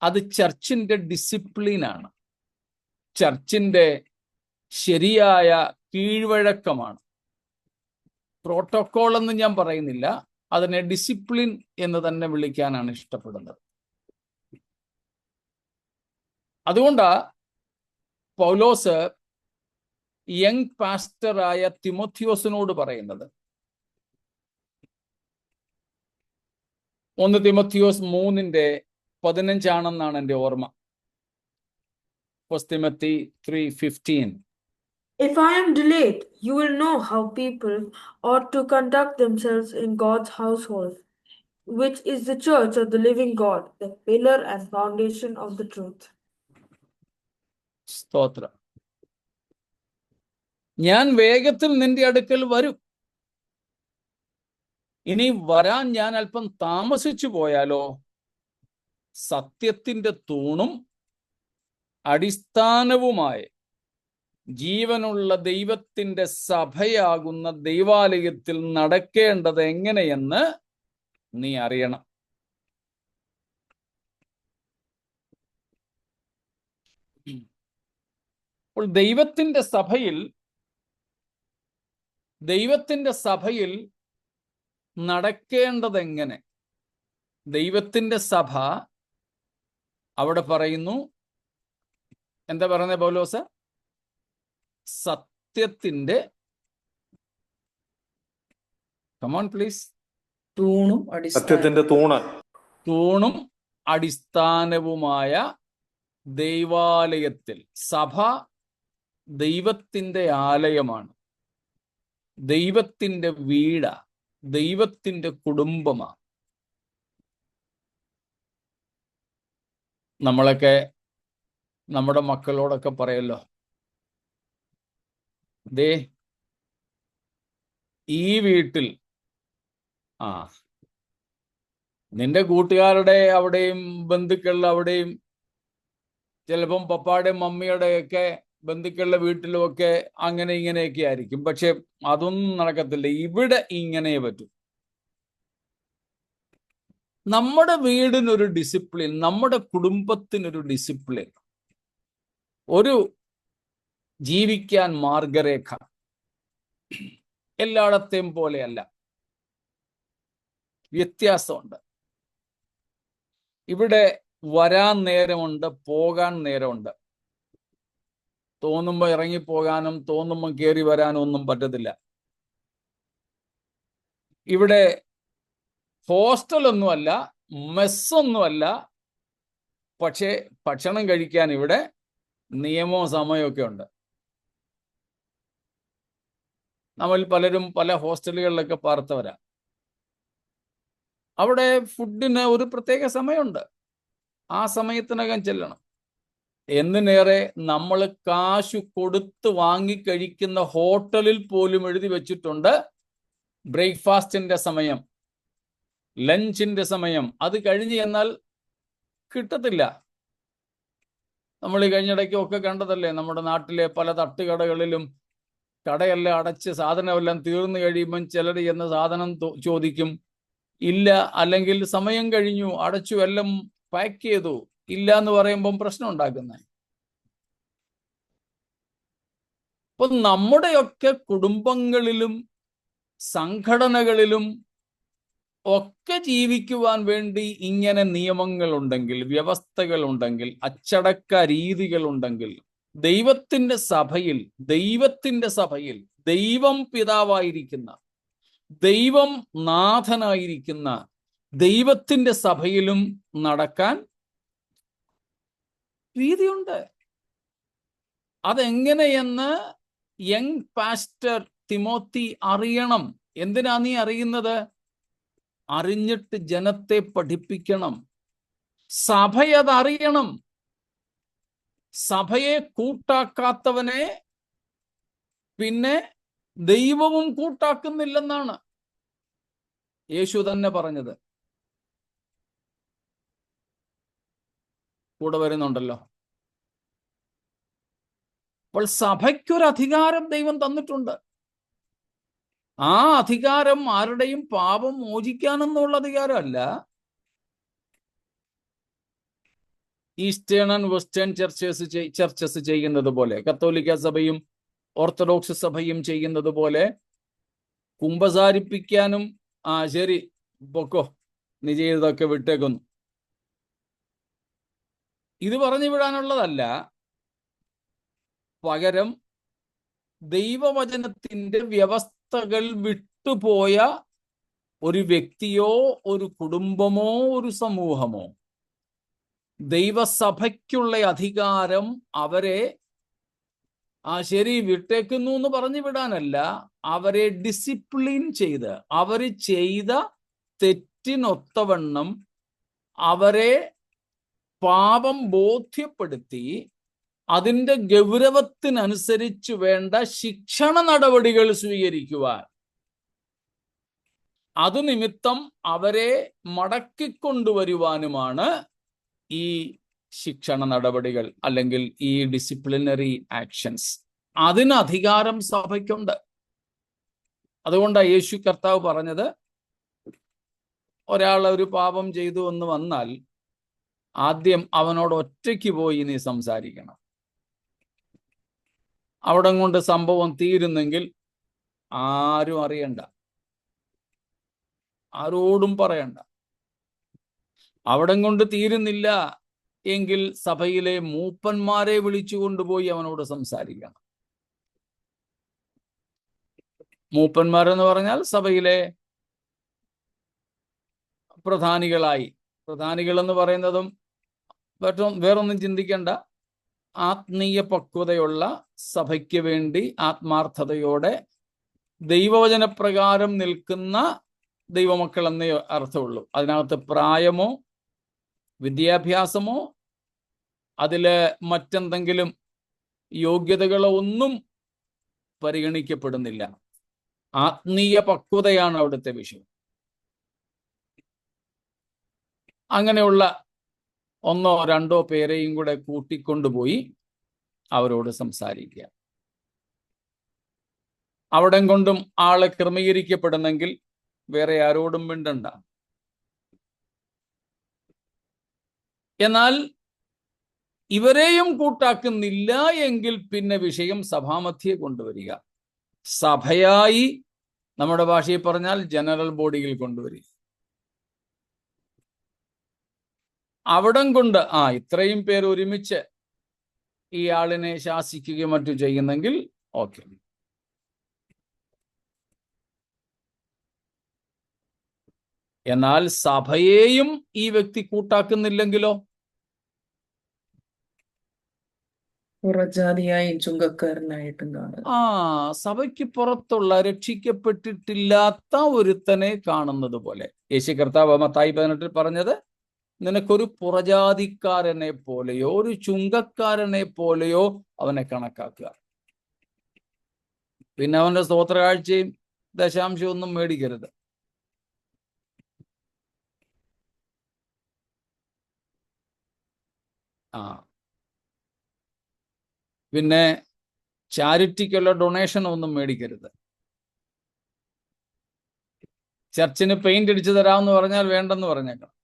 അത് ചർച്ചിന്റെ ഡിസിപ്ലിനാണ്, ചർച്ചിന്റെ ശരിയായ കീഴ്വഴക്കമാണ്. പ്രോട്ടോക്കോൾ എന്ന് ഞാൻ പറയുന്നില്ല, അതിനെ ഡിസിപ്ലിൻ എന്ന് തന്നെ വിളിക്കാനാണ് ഇഷ്ടപ്പെടുന്നത്. അതുകൊണ്ടാ പൗലോസ് യങ് പാസ്റ്ററായ തിമോത്തിയോസിനോട് പറയുന്നത്, 1 തിമോത്തിയോസ് 3:15 എൻ്റെ ഓർമ്മ. 1 Timothy 3:15. If I am delayed, you will know how people ought to conduct themselves in God's household, which is the church of the living God, the pillar and foundation of the truth. സ്തോത്രം. ഞാൻ വേഗത്തിൽ നിന്റെ അടുക്കൽ വരും. ഇനി വരാൻ ഞാൻ അല്പം താമസിച്ചു പോയാലോ, സത്യത്തിന്റെ തൂണും അടിസ്ഥാനവുമായ ജീവനുള്ള ദൈവത്തിന്റെ സഭയാകുന്ന ദൈവാലയത്തിൽ നടക്കേണ്ടത് എങ്ങനെയെന്ന് നീ അറിയണം. അപ്പോൾ ദൈവത്തിന്റെ സഭയിൽ നടക്കേണ്ടത് എങ്ങനെ? ദൈവത്തിന്റെ സഭ അവിടെ പറയുന്നു, എന്താ പറയുന്നത് പൗലോസ്? സത്യത്തിന്റെ, കമോൺ പ്ലീസ്, സത്യത്തിന്റെ തൂണും അടിസ്ഥാനവുമായ ദൈവാലയത്തിൽ. സഭ ദൈവത്തിന്റെ ആലയമാണ്, ദൈവത്തിന്റെ വീടാ, ദൈവത്തിന്റെ കുടുംബമാണ്. നമ്മളൊക്കെ നമ്മുടെ മക്കളോടൊക്കെ പറയല്ലോ, ദേ ഈ വീട്ടിൽ നിന്റെ കൂട്ടുകാരുടെ അവിടെയും ബന്ധുക്കളുടെ അവിടെയും ചിലപ്പം പപ്പായുടെയും മമ്മിയുടെയൊക്കെ ബന്ധുക്കളുടെ വീട്ടിലുമൊക്കെ അങ്ങനെ ഇങ്ങനെയൊക്കെ ആയിരിക്കും. പക്ഷെ അതൊന്നും നടക്കത്തില്ല. ഇവിടെ ഇങ്ങനെ പറ്റും. നമ്മുടെ വീടിനൊരു ഡിസിപ്ലിൻ, നമ്മുടെ കുടുംബത്തിനൊരു ഡിസിപ്ലിൻ, ഒരു ജീവിക്കാൻ മാർഗരേഖ എല്ലായിടത്തെയും പോലെയല്ല, വ്യത്യാസമുണ്ട്. ഇവിടെ വരാൻ നേരമുണ്ട്, പോകാൻ നേരമുണ്ട്. തോന്നുമ്പോൾ ഇറങ്ങിപ്പോകാനും തോന്നുമ്പോൾ കയറി വരാനും ഒന്നും പറ്റത്തില്ല. ഇവിടെ ഹോസ്റ്റലൊന്നുമല്ല, മെസ്സൊന്നുമല്ല, പക്ഷേ ഭക്ഷണം കഴിക്കാൻ ഇവിടെ നിയമവും സമയമൊക്കെ ഉണ്ട്. നമ്മൾ പലരും പല ഹോസ്റ്റലുകളിലൊക്കെ പാർത്തവരാ. അവിടെ ഫുഡിന് ഒരു പ്രത്യേക സമയമുണ്ട്, ആ സമയത്തിനകം ചെല്ലണം. എന്തിനേറെ നമ്മൾ കാശ് കൊടുത്ത് വാങ്ങിക്കഴിക്കുന്ന ഹോട്ടലിൽ പോലും എഴുതി വെച്ചിട്ടുണ്ട് ബ്രേക്ക്ഫാസ്റ്റിന്റെ സമയം, ലഞ്ചിന്റെ സമയം. അത് കഴിഞ്ഞ് എന്നാൽ കിട്ടത്തില്ല. നമ്മൾ ഈ കഴിഞ്ഞിടയ്ക്കൊക്കെ കണ്ടതല്ലേ, നമ്മുടെ നാട്ടിലെ പല തട്ടുകടകളിലും കടയെല്ലാം അടച്ച് സാധനമെല്ലാം തീർന്നു കഴിയുമ്പം ചിലർ ചെന്ന് സാധനം ചോദിക്കും, ഇല്ല, അല്ലെങ്കിൽ സമയം കഴിഞ്ഞു, അടച്ചു, എല്ലാം പാക്ക് ചെയ്തു, ഇല്ല എന്ന് പറയുമ്പം പ്രശ്നം ഉണ്ടാക്കുന്നത്. അപ്പൊ നമ്മുടെയൊക്കെ കുടുംബങ്ങളിലും സംഘടനകളിലും ഒക്കെ ജീവിക്കുവാൻ വേണ്ടി ഇങ്ങനെ നിയമങ്ങളുണ്ടെങ്കിൽ, വ്യവസ്ഥകളുണ്ടെങ്കിൽ, അച്ചടക്ക രീതികളുണ്ടെങ്കിൽ, ദൈവത്തിന്റെ സഭയിൽ ദൈവം പിതാവായിരിക്കുന്ന, ദൈവം നാഥനായിരിക്കുന്ന ദൈവത്തിന്റെ സഭയിലും നടക്കാൻ രീതിയുണ്ട്. അതെങ്ങനെയെന്ന് യങ് പാസ്റ്റർ തിമോത്തി അറിയണം. എന്തിനാ നീ അറിയുന്നത്? അറിഞ്ഞിട്ട് ജനത്തെ പഠിപ്പിക്കണം. സഭയതറിയണം. സഭയെ കൂട്ടാക്കാത്തവനെ പിന്നെ ദൈവവും കൂട്ടാക്കുന്നില്ലെന്നാണ് യേശു തന്നെ പറഞ്ഞത്. കൂടെ വരുന്നുണ്ടല്ലോ. അപ്പോൾ സഭയ്ക്കൊരു അധികാരം ദൈവം തന്നിട്ടുണ്ട്. ആ അധികാരം ആരുടെയും പാപം മോചിക്കാനെന്നുള്ള അധികാരമല്ല. ഈസ്റ്റേൺ ആൻഡ് വെസ്റ്റേൺ ചർച്ചസ് ചെയ്യുന്നത് പോലെ, കത്തോലിക്ക സഭയും ഓർത്തഡോക്സ് സഭയും ചെയ്യുന്നത് പോലെ കുമ്പസാരിപ്പിക്കാനും, ശരി പൊക്കോ, നീ ചെയ്തതൊക്കെ വിട്ടേക്കുന്നു, ഇത് പറഞ്ഞു വിടാനുള്ളതല്ല. പകരം ദൈവവചനത്തിന്റെ വ്യവസ്ഥകൾ വിട്ടുപോയ ഒരു വ്യക്തിയോ ഒരു കുടുംബമോ ഒരു സമൂഹമോ ദൈവസഭയ്ക്കുള്ള അധികാരം അവരെ ശരി വിട്ടേക്കുന്നു എന്ന് പറഞ്ഞു വിടാനല്ല, അവരെ ഡിസിപ്ലിൻ ചെയ്ത് അവർ ചെയ്ത തെറ്റിനൊത്തവണ്ണം അവരെ പാപം ബോധ്യപ്പെടുത്തി അതിൻ്റെ ഗൗരവത്തിനനുസരിച്ച് വേണ്ട ശിക്ഷണ നടപടികൾ സ്വീകരിക്കുവാൻ, അതു നിമിത്തം അവരെ മടക്കിക്കൊണ്ടുവരുവാനുമാണ് ഈ ശിക്ഷണ നടപടികൾ അല്ലെങ്കിൽ ഈ ഡിസിപ്ലിനറി ആക്ഷൻസ്. അതിന് അധികാരം സഭയ്ക്കുണ്ട്. അതുകൊണ്ടാണ് യേശു കർത്താവ് പറഞ്ഞത്, ഒരാൾ ഒരു പാപം ചെയ്തു എന്ന് വന്നാൽ ആദ്യം അവനോട് ഒറ്റയ്ക്ക് പോയി നീ സംസാരിക്കണം. അവിടെ കൊണ്ട് സംഭവം തീരുന്നെങ്കിൽ ആരും അറിയണ്ട, ആരോടും പറയണ്ട. അവിടെ കൊണ്ട് തീരുന്നില്ല എങ്കിൽ സഭയിലെ മൂപ്പന്മാരെ വിളിച്ചു കൊണ്ടുപോയി അവനോട് സംസാരിക്കണം. മൂപ്പന്മാരെന്ന് പറഞ്ഞാൽ സഭയിലെ പ്രധാനികൾ എന്ന് പറയുന്നതും വേറൊന്നും ചിന്തിക്കേണ്ട, ആത്മീയ പക്വതയുള്ള സഭയ്ക്ക് വേണ്ടി ആത്മാർത്ഥതയോടെ ദൈവവചനപ്രകാരം നിൽക്കുന്ന ദൈവമക്കൾ എന്നേ അർത്ഥമുള്ളൂ. അതിനകത്ത് പ്രായമോ വിദ്യാഭ്യാസമോ അതില് മറ്റെന്തെങ്കിലും യോഗ്യതകളോ ഒന്നും പരിഗണിക്കപ്പെടുന്നില്ല. ആത്മീയ പക്വതയാണ് അവിടുത്തെ വിഷയം. അങ്ങനെയുള്ള ഒന്നോ രണ്ടോ പേരെയും കൂടെ കൂട്ടിക്കൊണ്ടുപോയി അവരോട് സംസാരിക്കുക. അവിടെ കൊണ്ടും ആളെ ക്രമീകരിക്കപ്പെടുന്നെങ്കിൽ വേറെ ആരോടും മിണ്ടണ്ട. എന്നാൽ ഇവരെയും കൂട്ടാക്കുന്നില്ല എങ്കിൽ പിന്നെ വിഷയം സഭാമധ്യേ കൊണ്ടുവരിക. സഭയായി, നമ്മുടെ ഭാഷയിൽ പറഞ്ഞാൽ ജനറൽ ബോഡിയിൽ കൊണ്ടുവരിക. അവിടം കൊണ്ട് ഇത്രയും പേർ ഒരുമിച്ച് ഈ ആളിനെ ശാസിക്കുകയും മറ്റു ചെയ്യുന്നെങ്കിൽ ഓക്കെ. എന്നാൽ സഭയെയും ഈ വ്യക്തി കൂട്ടാക്കുന്നില്ലെങ്കിലോ? പുറജാതിയായും ചുങ്കക്കാരനായിട്ടും കാണുക. സഭയ്ക്ക് പുറത്തുള്ള രക്ഷിക്കപ്പെട്ടിട്ടില്ലാത്ത ഒരുത്തനെ കാണുന്നത് പോലെ. യേശു കർത്താവ് മത്തായി 18 പറഞ്ഞത്, നിനക്കൊരു പുറജാതിക്കാരനെ പോലെയോ ഒരു ചുങ്കക്കാരനെ പോലെയോ അവനെ കണക്കാക്കുക. പിന്നെ അവന്റെ സ്തോത്രകാഴ്ചയും ദശാംശവും ഒന്നും മേടിക്കരുത്. പിന്നെ ചാരിറ്റിക്കുള്ള ഡൊണേഷൻ ഒന്നും മേടിക്കരുത്. ചർച്ചിന് പെയിന്റ് അടിച്ചു തരാമെന്ന് പറഞ്ഞാൽ വേണ്ടെന്ന് പറഞ്ഞേക്കണം.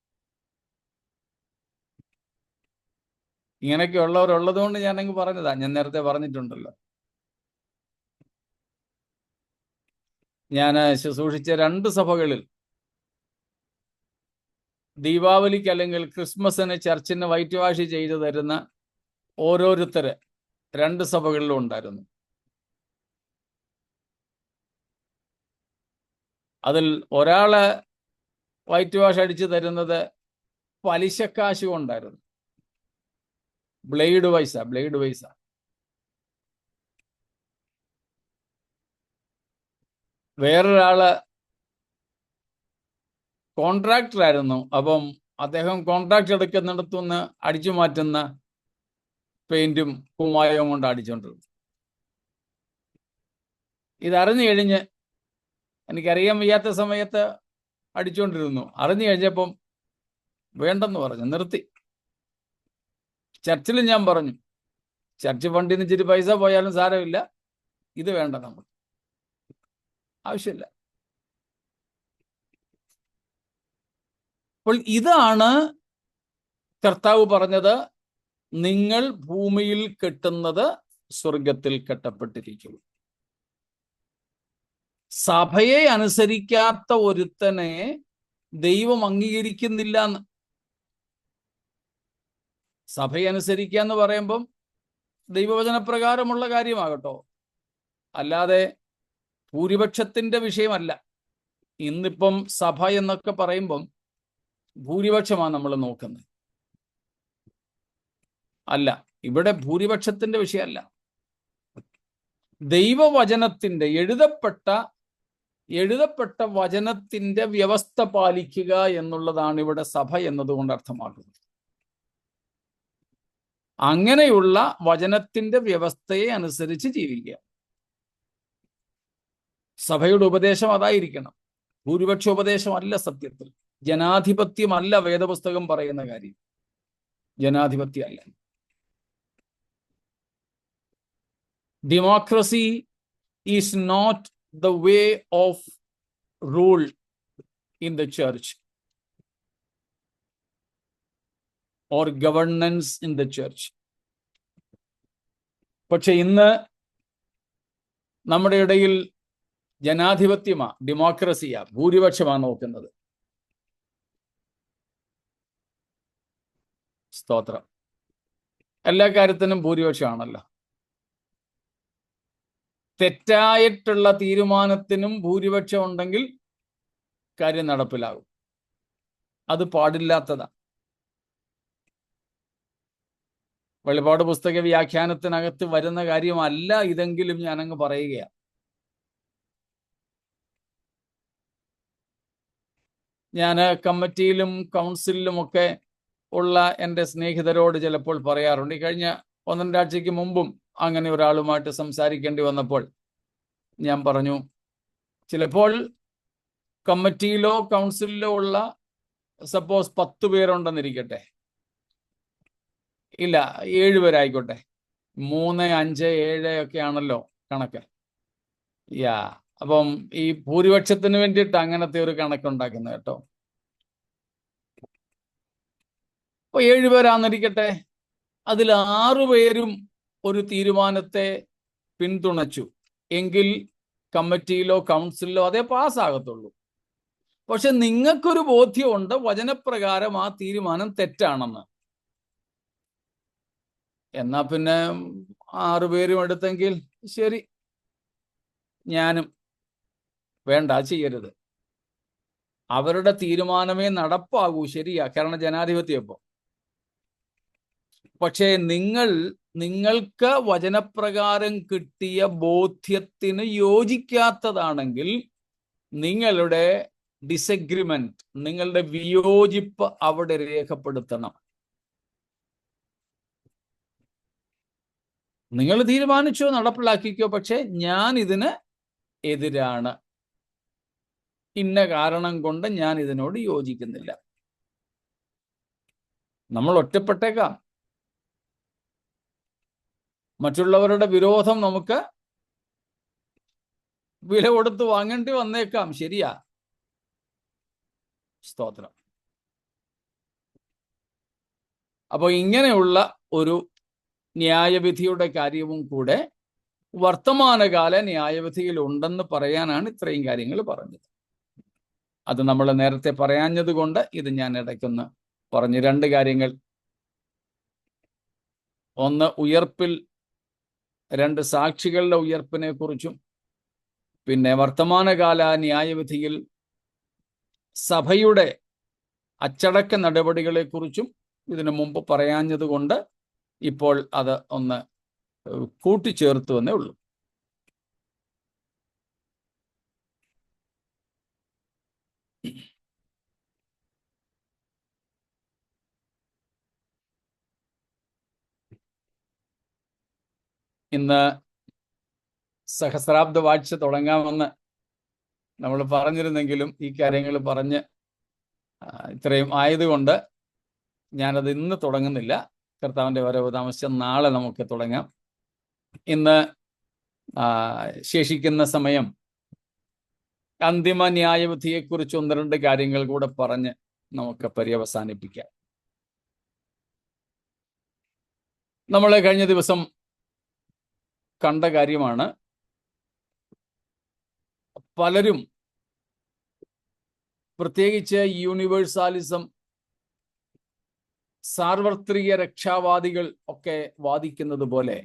ഇങ്ങനെയൊക്കെ ഉള്ളവരുള്ളത് കൊണ്ട് ഞാനങ്ങ് പറഞ്ഞതാ. ഞാൻ നേരത്തെ പറഞ്ഞിട്ടുണ്ടല്ലോ. ഞാൻ ശുശ്രൂഷിച്ച 2 സഭകളിൽ ദീപാവലിക്ക് അല്ലെങ്കിൽ ക്രിസ്മസിന് ചർച്ചിന് വൈറ്റ് വാഷ് ചെയ്തു തരുന്ന ഓരോരുത്തര് 2 സഭകളിലും ഉണ്ടായിരുന്നു. അതിൽ ഒരാള് വൈറ്റ് വാഷ് അടിച്ചു തരുന്നത് പലിശക്കാശ് കൊണ്ടായിരുന്നു. ബ്ലേഡ് വൈസ. വേറൊരാള് കോൺട്രാക്ടറായിരുന്നു. അപ്പം അദ്ദേഹം കോൺട്രാക്ട് എടുക്കുന്നിടത്തുനിന്ന് അടിച്ചു മാറ്റുന്ന പെയിന്റും കുമ്മായവും കൊണ്ട് അടിച്ചോണ്ടിരുന്നു. ഇതറിഞ്ഞു കഴിഞ്ഞ്, എനിക്കറിയാൻ വയ്യാത്ത സമയത്ത് അടിച്ചുകൊണ്ടിരുന്നു. അറിഞ്ഞു കഴിഞ്ഞപ്പം വേണ്ടെന്ന് പറഞ്ഞു, നിർത്തി. ചർച്ചിൽ ഞാൻ പറഞ്ഞു, ചർച്ച് ഫണ്ടിൽ നിന്ന് ഇച്ചിരി പൈസ പോയാലും സാരമില്ല, ഇത് വേണ്ട, നമുക്ക് ആവശ്യമില്ല. അപ്പോൾ ഇതാണ് കർത്താവ് പറഞ്ഞത്, നിങ്ങൾ ഭൂമിയിൽ കെട്ടുന്നത് സ്വർഗത്തിൽ കെട്ടപ്പെട്ടിരിക്കും. സഭയെ അനുസരിക്കാത്ത ഒരുത്തനെ ദൈവം അംഗീകരിക്കുന്നില്ല എന്ന്. സഭയെ അനുസരിക്കുക എന്ന് പറയുമ്പം ദൈവവചനപ്രകാരമുള്ള കാര്യമാകട്ടോ, അല്ലാതെ ഭൂരിപക്ഷത്തിന്റെ വിഷയമല്ല. ഇന്നിപ്പം സഭ എന്നൊക്കെ പറയുമ്പം ഭൂരിപക്ഷമാണ് നമ്മൾ നോക്കുന്നത്. അല്ല, ഇവിടെ ഭൂരിപക്ഷത്തിന്റെ വിഷയമല്ല. ദൈവവചനത്തിന്റെ എഴുതപ്പെട്ട വചനത്തിന്റെ വ്യവസ്ഥ പാലിക്കുക എന്നുള്ളതാണ് ഇവിടെ സഭ എന്നതുകൊണ്ട് അർത്ഥമാക്കുന്നത്. അങ്ങനെയുള്ള വചനത്തിന്റെ വ്യവസ്ഥയെ അനുസരിച്ച് ജീവിക്കുക. സഭയുടെ ഉപദേശം അതായിരിക്കണം. ഭൂരിപക്ഷ ഉപദേശമല്ല സത്യത്തിൽ. ജനാധിപത്യമല്ല വേദപുസ്തകം പറയുന്ന കാര്യം. ജനാധിപത്യമല്ല. Democracy is not the way of rule in the church or governance in the church. പക്ഷെ ഇന്ന് നമ്മുടെ ഇടയിൽ ജനാധിപത്യമാ, ഡെമോക്രസിയാ, ഭൂരിപക്ഷമാണ് നോക്കുന്നത്. സ്തോത്രം. എല്ലാ കാര്യത്തിനും ഭൂരിപക്ഷമാണല്ലോ. തെറ്റായിട്ടുള്ള തീരുമാനത്തിനും ഭൂരിപക്ഷം ഉണ്ടെങ്കിൽ കാര്യം നടപ്പിലാകും. അത് പാടില്ലാത്തതാ. വെളിപാട് പുസ്തക വ്യാഖ്യാനത്തിനകത്ത് വരുന്ന കാര്യമല്ല ഇതെങ്കിലും ഞാനങ്ങ് പറയുകയാണ്. ഞാൻ കമ്മിറ്റിയിലും കൗൺസിലിലുമൊക്കെ ഉള്ള എൻ്റെ സ്നേഹിതരോട് ചിലപ്പോൾ പറയാറുണ്ട്. ഈ കഴിഞ്ഞ 1-2 ആഴ്ചയ്ക്ക് മുമ്പും അങ്ങനെ ഒരാളുമായിട്ട് സംസാരിക്കേണ്ടി വന്നപ്പോൾ ഞാൻ പറഞ്ഞു, ചിലപ്പോൾ കമ്മിറ്റിയിലോ കൗൺസിലിലോ ഉള്ള സപ്പോസ് 10 പേരുണ്ടെന്നിരിക്കട്ടെ, ഇല്ല 7 പേരായിക്കോട്ടെ, 3, 5, 7 ഒക്കെ ആണല്ലോ കണക്ക്. അപ്പം ഈ ഭൂരിപക്ഷത്തിന് വേണ്ടിയിട്ട് അങ്ങനത്തെ ഒരു കണക്കുണ്ടാക്കുന്നത് കേട്ടോ. അപ്പൊ 7 പേരാന്നിരിക്കട്ടെ, അതിൽ 6 പേരും ഒരു തീരുമാനത്തെ പിന്തുണച്ചു എങ്കിൽ കമ്മിറ്റിയിലോ കൗൺസിലിലോ അതേ പാസ്സാകത്തുള്ളൂ. പക്ഷെ നിങ്ങൾക്കൊരു ബോധ്യമുണ്ട് വചനപ്രകാരം ആ തീരുമാനം തെറ്റാണെന്ന്. എന്നാ പിന്നെ 6 പേരും എടുത്തെങ്കിൽ ശരി, ഞാനും വേണ്ട, ചെയ്യരുത്. അവരുടെ തീരുമാനമേ നടപ്പാകൂ. ശരിയാ, കാരണം ജനാധിപത്യം ഇപ്പോ. പക്ഷേ നിങ്ങൾക്ക് വചനപ്രകാരം കിട്ടിയ ബോധ്യത്തിന് യോജിക്കാത്തതാണെങ്കിൽ നിങ്ങളുടെ ഡിസഗ്രിമെന്റ്, നിങ്ങളുടെ വിയോജിപ്പ് അവിടെ രേഖപ്പെടുത്തണം. നിങ്ങൾ തീരുമാനിച്ചോ, നടപ്പിലാക്കിക്കോ, പക്ഷെ ഞാൻ ഇതിന് എതിരാണ്, ഇന്ന കാരണം കൊണ്ട് ഞാൻ ഇതിനോട് യോജിക്കുന്നില്ല. നമ്മൾ ഒറ്റപ്പെട്ടേക്കാം. മറ്റുള്ളവരുടെ വിരോധം നമുക്ക് വില കൊടുത്ത് വാങ്ങേണ്ടി വന്നേക്കാം. ശരിയാ, സ്തോത്രം. അപ്പോൾ ഇങ്ങനെയുള്ള ഒരു ന്യായവിധിയുടെ കാര്യവും കൂടെ വർത്തമാനകാല ന്യായവിധിയിൽ ഉണ്ടെന്ന് പറയാനാണ് ഇത്രയും കാര്യങ്ങൾ പറഞ്ഞത്. അത് നമ്മൾ നേരത്തെ പറയാഞ്ഞത് കൊണ്ട് ഇത് ഞാൻ ഇടയ്ക്കൊന്ന് പറഞ്ഞു. 2 കാര്യങ്ങൾ. ഒന്ന്, ഉയർപ്പിൽ 2 സാക്ഷികളുടെ ഉയർപ്പിനെ കുറിച്ചും, പിന്നെ വർത്തമാനകാല ന്യായവിധിയിൽ സഭയുടെ അച്ചടക്ക നടപടികളെ കുറിച്ചും ഇതിനു മുമ്പ് പറയാഞ്ഞത് കൊണ്ട് ഇപ്പോൾ അത് ഒന്ന് കൂട്ടിച്ചേർത്തു എന്നേ ഉള്ളൂ. ഇന്ന് സഹസ്രാബ്ദ വാഴ്ച തുടങ്ങാമെന്ന് നമ്മൾ പറഞ്ഞിരുന്നെങ്കിലും ഈ കാര്യങ്ങൾ പറഞ്ഞ് ഇത്രയും ആയതുകൊണ്ട് ഞാനത് ഇന്ന് തുടങ്ങുന്നില്ല. കർത്താവിൻ്റെ വരവ് താമസിച്ച നാളെ നമുക്ക് തുടങ്ങാം. ഇന്ന് ശേഷിക്കുന്ന സമയം അന്തിമ ന്യായവിധിയെക്കുറിച്ച് 1-2 കാര്യങ്ങൾ കൂടെ പറഞ്ഞ് നമുക്ക് പര്യവസാനിപ്പിക്കാം. നമ്മൾ കഴിഞ്ഞ ദിവസം കണ്ട കാര്യമാണ്. പലരും, പ്രത്യേകിച്ച് യൂണിവേഴ്സാലിസം, സാർവത്രിക രക്ഷാവാദികൾ ഒക്കെ വാദിക്കുന്നത് പോലെ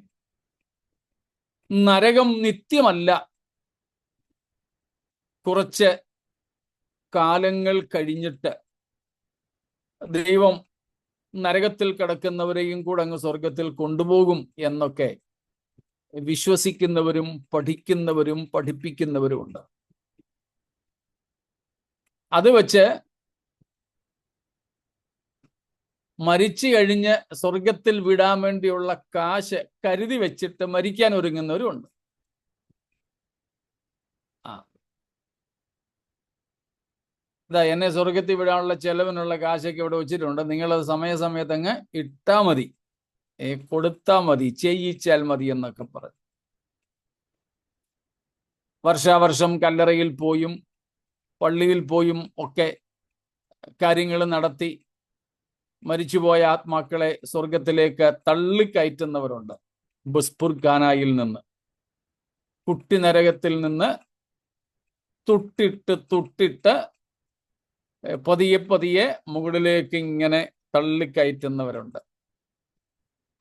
നരകം നിത്യമല്ല, കുറച്ച് കാലങ്ങൾ കഴിഞ്ഞിട്ട് ദൈവം നരകത്തിൽ കിടക്കുന്നവരെയും കൂടെ അങ്ങ് സ്വർഗത്തിൽ കൊണ്ടുപോകും എന്നൊക്കെ വിശ്വസിക്കുന്നവരും പഠിക്കുന്നവരും പഠിപ്പിക്കുന്നവരുമുണ്ട്. അത് വെച്ച് മരിച്ചു കഴിഞ്ഞ് സ്വർഗത്തിൽ വിടാൻ വേണ്ടിയുള്ള കാശ് കരുതി വെച്ചിട്ട് മരിക്കാൻ ഒരുങ്ങുന്നവരുമുണ്ട്. എന്നെ സ്വർഗത്തിൽ വിടാനുള്ള ചെലവിനുള്ള കാശൊക്കെ ഇവിടെ വെച്ചിട്ടുണ്ട്, നിങ്ങളത് സമയസമയത്ത് അങ്ങ് ഇട്ടാ മതി, കൊടുത്താൽ മതി, ചെയ്യിച്ചാൽ മതി എന്നൊക്കെ പറഞ്ഞു. വർഷാവർഷം കല്ലറയിൽ പോയും പള്ളിയിൽ പോയും ഒക്കെ കാര്യങ്ങൾ നടത്തി മരിച്ചുപോയ ആത്മാക്കളെ സ്വർഗത്തിലേക്ക് തള്ളിക്കയറ്റുന്നവരുണ്ട്. ബുസ്പുർഖാനായിൽ നിന്ന്, കുട്ടി നരകത്തിൽ നിന്ന് തുട്ടിട്ട് പതിയെ പതിയെ മുകളിലേക്ക് ഇങ്ങനെ തള്ളിക്കയറ്റുന്നവരുണ്ട്.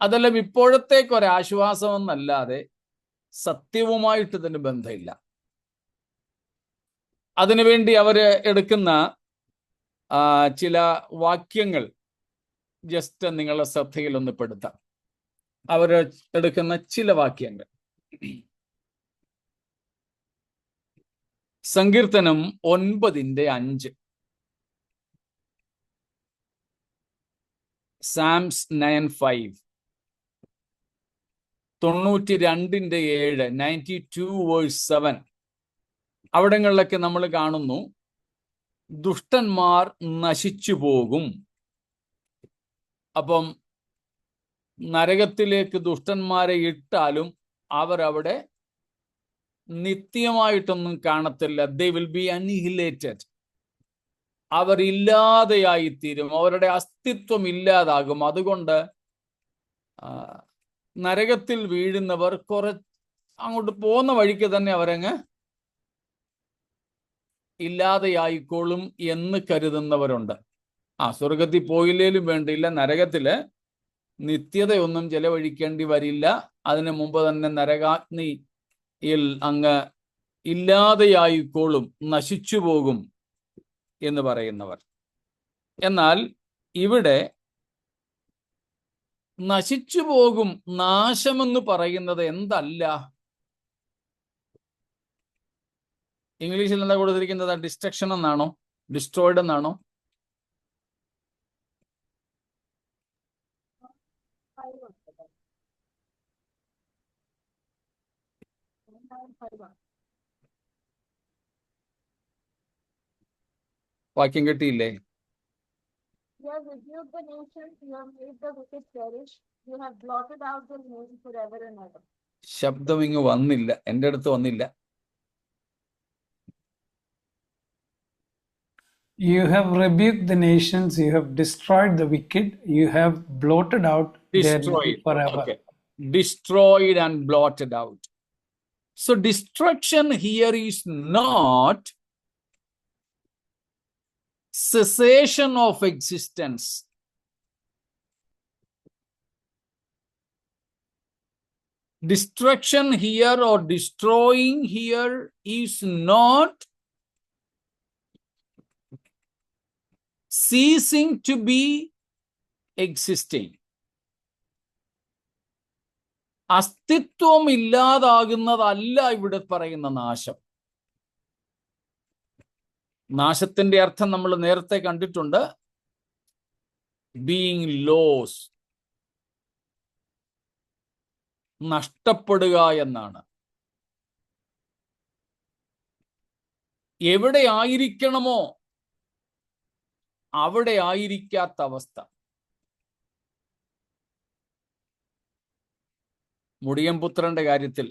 അതെല്ലാം ഇപ്പോഴത്തേക്കൊരാശ്വാസമെന്നല്ലാതെ സത്യവുമായിട്ട് ഇതിന് ബന്ധമില്ല. അതിനുവേണ്ടി അവര് എടുക്കുന്ന ചില വാക്യങ്ങൾ ജസ്റ്റ് നിങ്ങളുടെ ശ്രദ്ധയിൽ ഒന്ന് പെടുത്താം. അവര് എടുക്കുന്ന ചില വാക്യങ്ങൾ. സങ്കീർത്തനം 9:5, സാംസ് 9:5, 92:7, 92:7 അവിടങ്ങളിലൊക്കെ നമ്മൾ കാണുന്നു, ദുഷ്ടന്മാർ നശിച്ചു പോകും. അപ്പം നരകത്തിലേക്ക് ദുഷ്ടന്മാരെ ഇട്ടാലും അവരവിടെ നിത്യമായിട്ടൊന്നും കാണത്തില്ല. They will be അനിഹിലേറ്റഡ്. അവർ ഇല്ലാതെയായിത്തീരും, അവരുടെ അസ്തിത്വം ഇല്ലാതാകും. അതുകൊണ്ട് നരകത്തിൽ വീഴുന്നവർ അങ്ങോട്ട് പോകുന്ന വഴിക്ക് തന്നെ അവരങ്ങ് ഇല്ലാതെയായിക്കോളും എന്ന് കരുതുന്നവരുണ്ട്. സ്വർഗത്തിൽ പോയില്ലേലും വേണ്ടിയില്ല, നരകത്തില് നിത്യതയൊന്നും ചെലവഴിക്കേണ്ടി വരില്ല, അതിനു മുമ്പ് തന്നെ നരകാഗ്നിയിൽ അങ്ങ് ഇല്ലാതെയായിക്കോളും, നശിച്ചു പോകും എന്ന് പറയുന്നവർ. എന്നാൽ ഇവിടെ നശിച്ചു പോകും, നാശമെന്ന് പറയുന്നത് എന്തല്ല. ഇംഗ്ലീഷിൽ എന്താ കൊടുത്തിരിക്കുന്നത്? ഡിസ്ട്രക്ഷൻ എന്നാണോ, ഡിസ്ട്രോയിഡ് എന്നാണോ? വാക്യം കിട്ടിയില്ലേ? You have rebuked the nations, you have made the wicked perish, you have blotted out their name forever and ever. ശബ്ദം ഇങ്ങ് വന്നില്ല, എൻ്റെ അടുത്ത് വന്നില്ല. You have rebuked the nations, you have destroyed the wicked, you have blotted out their name forever. Okay. Destroyed and blotted out. So destruction here is not cessation of existence. Destruction here or destroying here is not ceasing to be existing. അസ്തിത്വം ഇല്ലാതാകുന്നതല്ല ഇവിടെ പറയുന്ന നാശം. നാശത്തിന്റെ അർത്ഥം നമ്മൾ നേരത്തെ കണ്ടിട്ടുണ്ട്, being loss, നഷ്ടപ്പെടുക എന്നാണ്. എവിടെ ആയിരിക്കണമോ അവിടെ ആയിരിക്കാത്ത അവസ്ഥ. മുടിയൻപുത്രന്റെ കാര്യത്തിൽ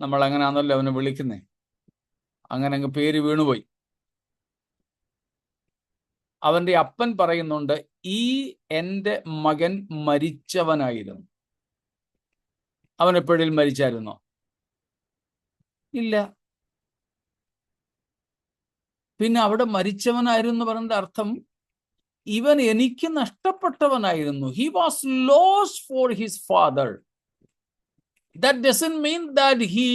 നമ്മൾ അങ്ങനെയാണല്ലോ അവനെ വിളിക്കുന്നേ, അങ്ങനെ അങ്ങ് പേര് വീണുപോയി. അവന്റെ അപ്പൻ പറയുന്നുണ്ട്, എൻ്റെ മകൻ മരിച്ചവനായിരുന്നു. അവൻ എപ്പോഴും മരിച്ചായിരുന്നോ? ഇല്ല. പിന്നെ അവിടെ മരിച്ചവനായിരുന്നു പറഞ്ഞ അർത്ഥം ഇവൻ എനിക്ക് നഷ്ടപ്പെട്ടവനായിരുന്നു. He was lost for his father. That doesn't mean that he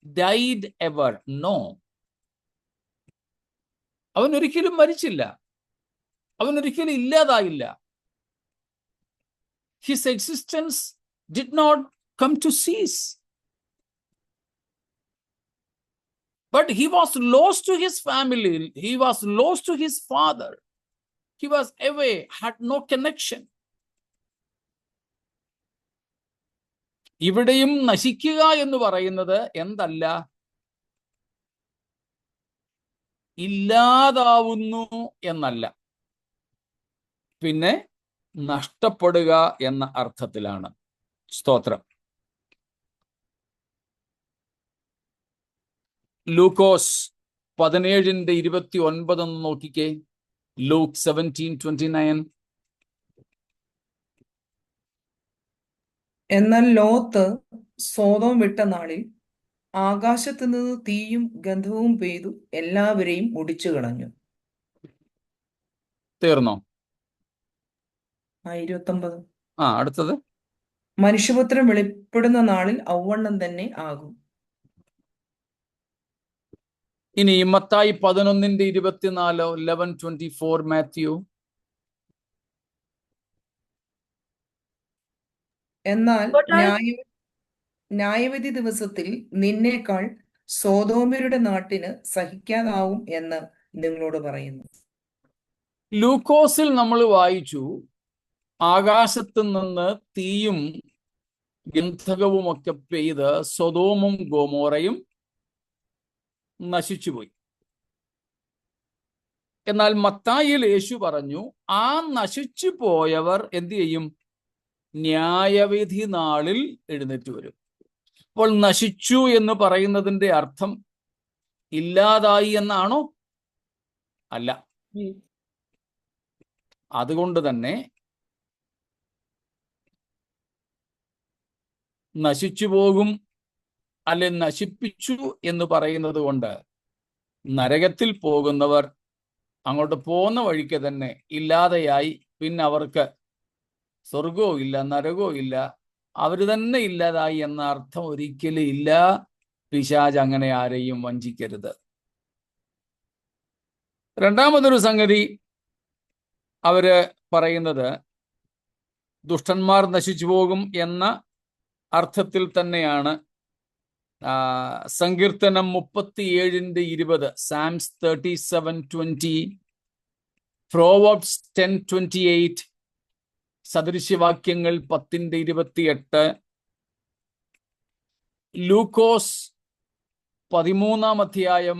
died ever. No. അവൻ ഒരിക്കലും മരിച്ചില്ല, അവൻ ഒരിക്കലും ഇല്ലാതായില്ല. his existence did not come to cease. But he was lost to his family. He was lost to his father. He was away, had no connection. ഇവിടെയും നശിക്കുക എന്ന് പറയുന്നത് എന്തല്ല, ഇല്ലാതാവുന്നു എന്നല്ല, പിന്നെ നഷ്ടപ്പെടുക എന്ന അർത്ഥത്തിലാണ്. സ്തോത്രം. ലൂക്കോസ് 17:29 നോക്കിക്കേ. ലൂക്ക് 17:29. എന്നാൽ ലോത്ത് സോദോം വിട്ട നാളിൽ ആകാശത്ത് നിന്ന് തീയും ഗന്ധവും പെയ്തു എല്ലാവരെയും മുടിച്ചു കളഞ്ഞു. തീർന്നോ? 29. അടുത്തത്. മനുഷ്യപുത്രൻ വെളിപ്പെടുന്ന നാളിൽ ഔവണ്ണം തന്നെ ആകും. ഇനി മത്തായി 11:24, 11:24 മാത്യു. എന്നാൽ ന്യായവിധി ദിവസത്തിൽ നിന്നേക്കാൾ സോദോമ്യരുടെ നാട്ടിന് സഹിക്കാതാവും എന്ന് നിങ്ങളോട് പറയുന്നു. ലൂക്കോസിൽ നമ്മൾ വായിച്ചു, ആകാശത്ത് നിന്ന് തീയും ഗന്ധകവുമൊക്കെ പെയ്ത് സൊദോമും ഗൊമോറയും നശിച്ചുപോയി. എന്നാൽ മത്തായിയിൽ യേശു പറഞ്ഞു, ആ നശിച്ചു പോയവർ എന്ത് ചെയ്യും? ന്യായവിധി നാളിൽ എഴുന്നേറ്റ് വരും. അപ്പോൾ നശിച്ചു എന്ന് പറയുന്നതിന്റെ അർത്ഥം ഇല്ലാതായി എന്നാണോ? അല്ല. അതുകൊണ്ട് തന്നെ നശിച്ചു പോകും, അല്ലെ നശിപ്പിച്ചു എന്ന് പറയുന്നത് കൊണ്ട് നരകത്തിൽ പോകുന്നവർ അങ്ങോട്ട് പോകുന്ന വഴിക്ക് തന്നെ ഇല്ലാതെയായി, പിന്നെ അവർക്ക് സ്വർഗവും ഇല്ല, നരകവും ഇല്ല, അവർ തന്നെ ഇല്ലാതായി എന്ന അർത്ഥം ഒരിക്കലും ഇല്ല. പിശാച് അങ്ങനെ ആരെയും വഞ്ചിക്കരുത്. രണ്ടാമതൊരു സംഗതി അവര് പറയുന്നത്, ദുഷ്ടന്മാർ നശിച്ചു പോകും എന്ന അർത്ഥത്തിൽ തന്നെയാണ്. സങ്കീർത്തനം 37:20, സാംസ് 37:20, പ്രോവർബ്സ് 10:28, സദൃശ്യവാക്യങ്ങൾ 10:28, ലൂക്കോസ് 13-ാം അധ്യായം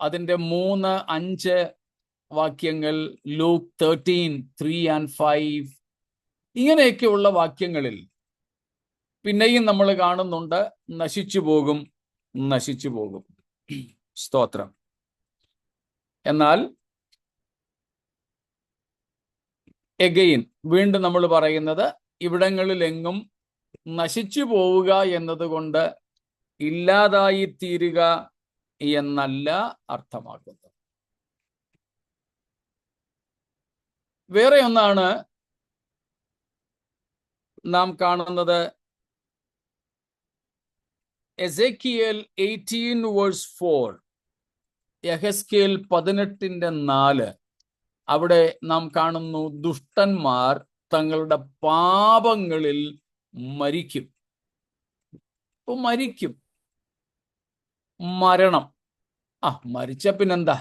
അതിൻ്റെ 3-5 വാക്യങ്ങൾ, ലൂക്ക് 13:3 and 5, ഇങ്ങനെയൊക്കെയുള്ള വാക്യങ്ങളിൽ പിന്നെയും നമ്മൾ കാണുന്നുണ്ട് നശിച്ചു പോകും, നശിച്ചു പോകും. സ്തോത്രം. എന്നാൽ എഗെയിൻ വീണ്ടും നമ്മൾ പറയുന്നത്, ഇവിടങ്ങളിലെങ്ങും നശിച്ചു പോവുക എന്നതുകൊണ്ട് ഇല്ലാതായി തീരുക എന്നല്ല അർത്ഥമാക്കുന്നത്. വേറെ ഒന്നാണ് നാം കാണുന്നത്. എസേക്കിയേൽ 18:4, യെഹെസ്കേൽ 18:4, അവിടെ നാം കാണുന്നു, ദുഷ്ടന്മാർ തങ്ങളുടെ പാപങ്ങളിൽ മരിക്കും. മരിക്കും, മരണം. മരിച്ച പിന്നെന്താ?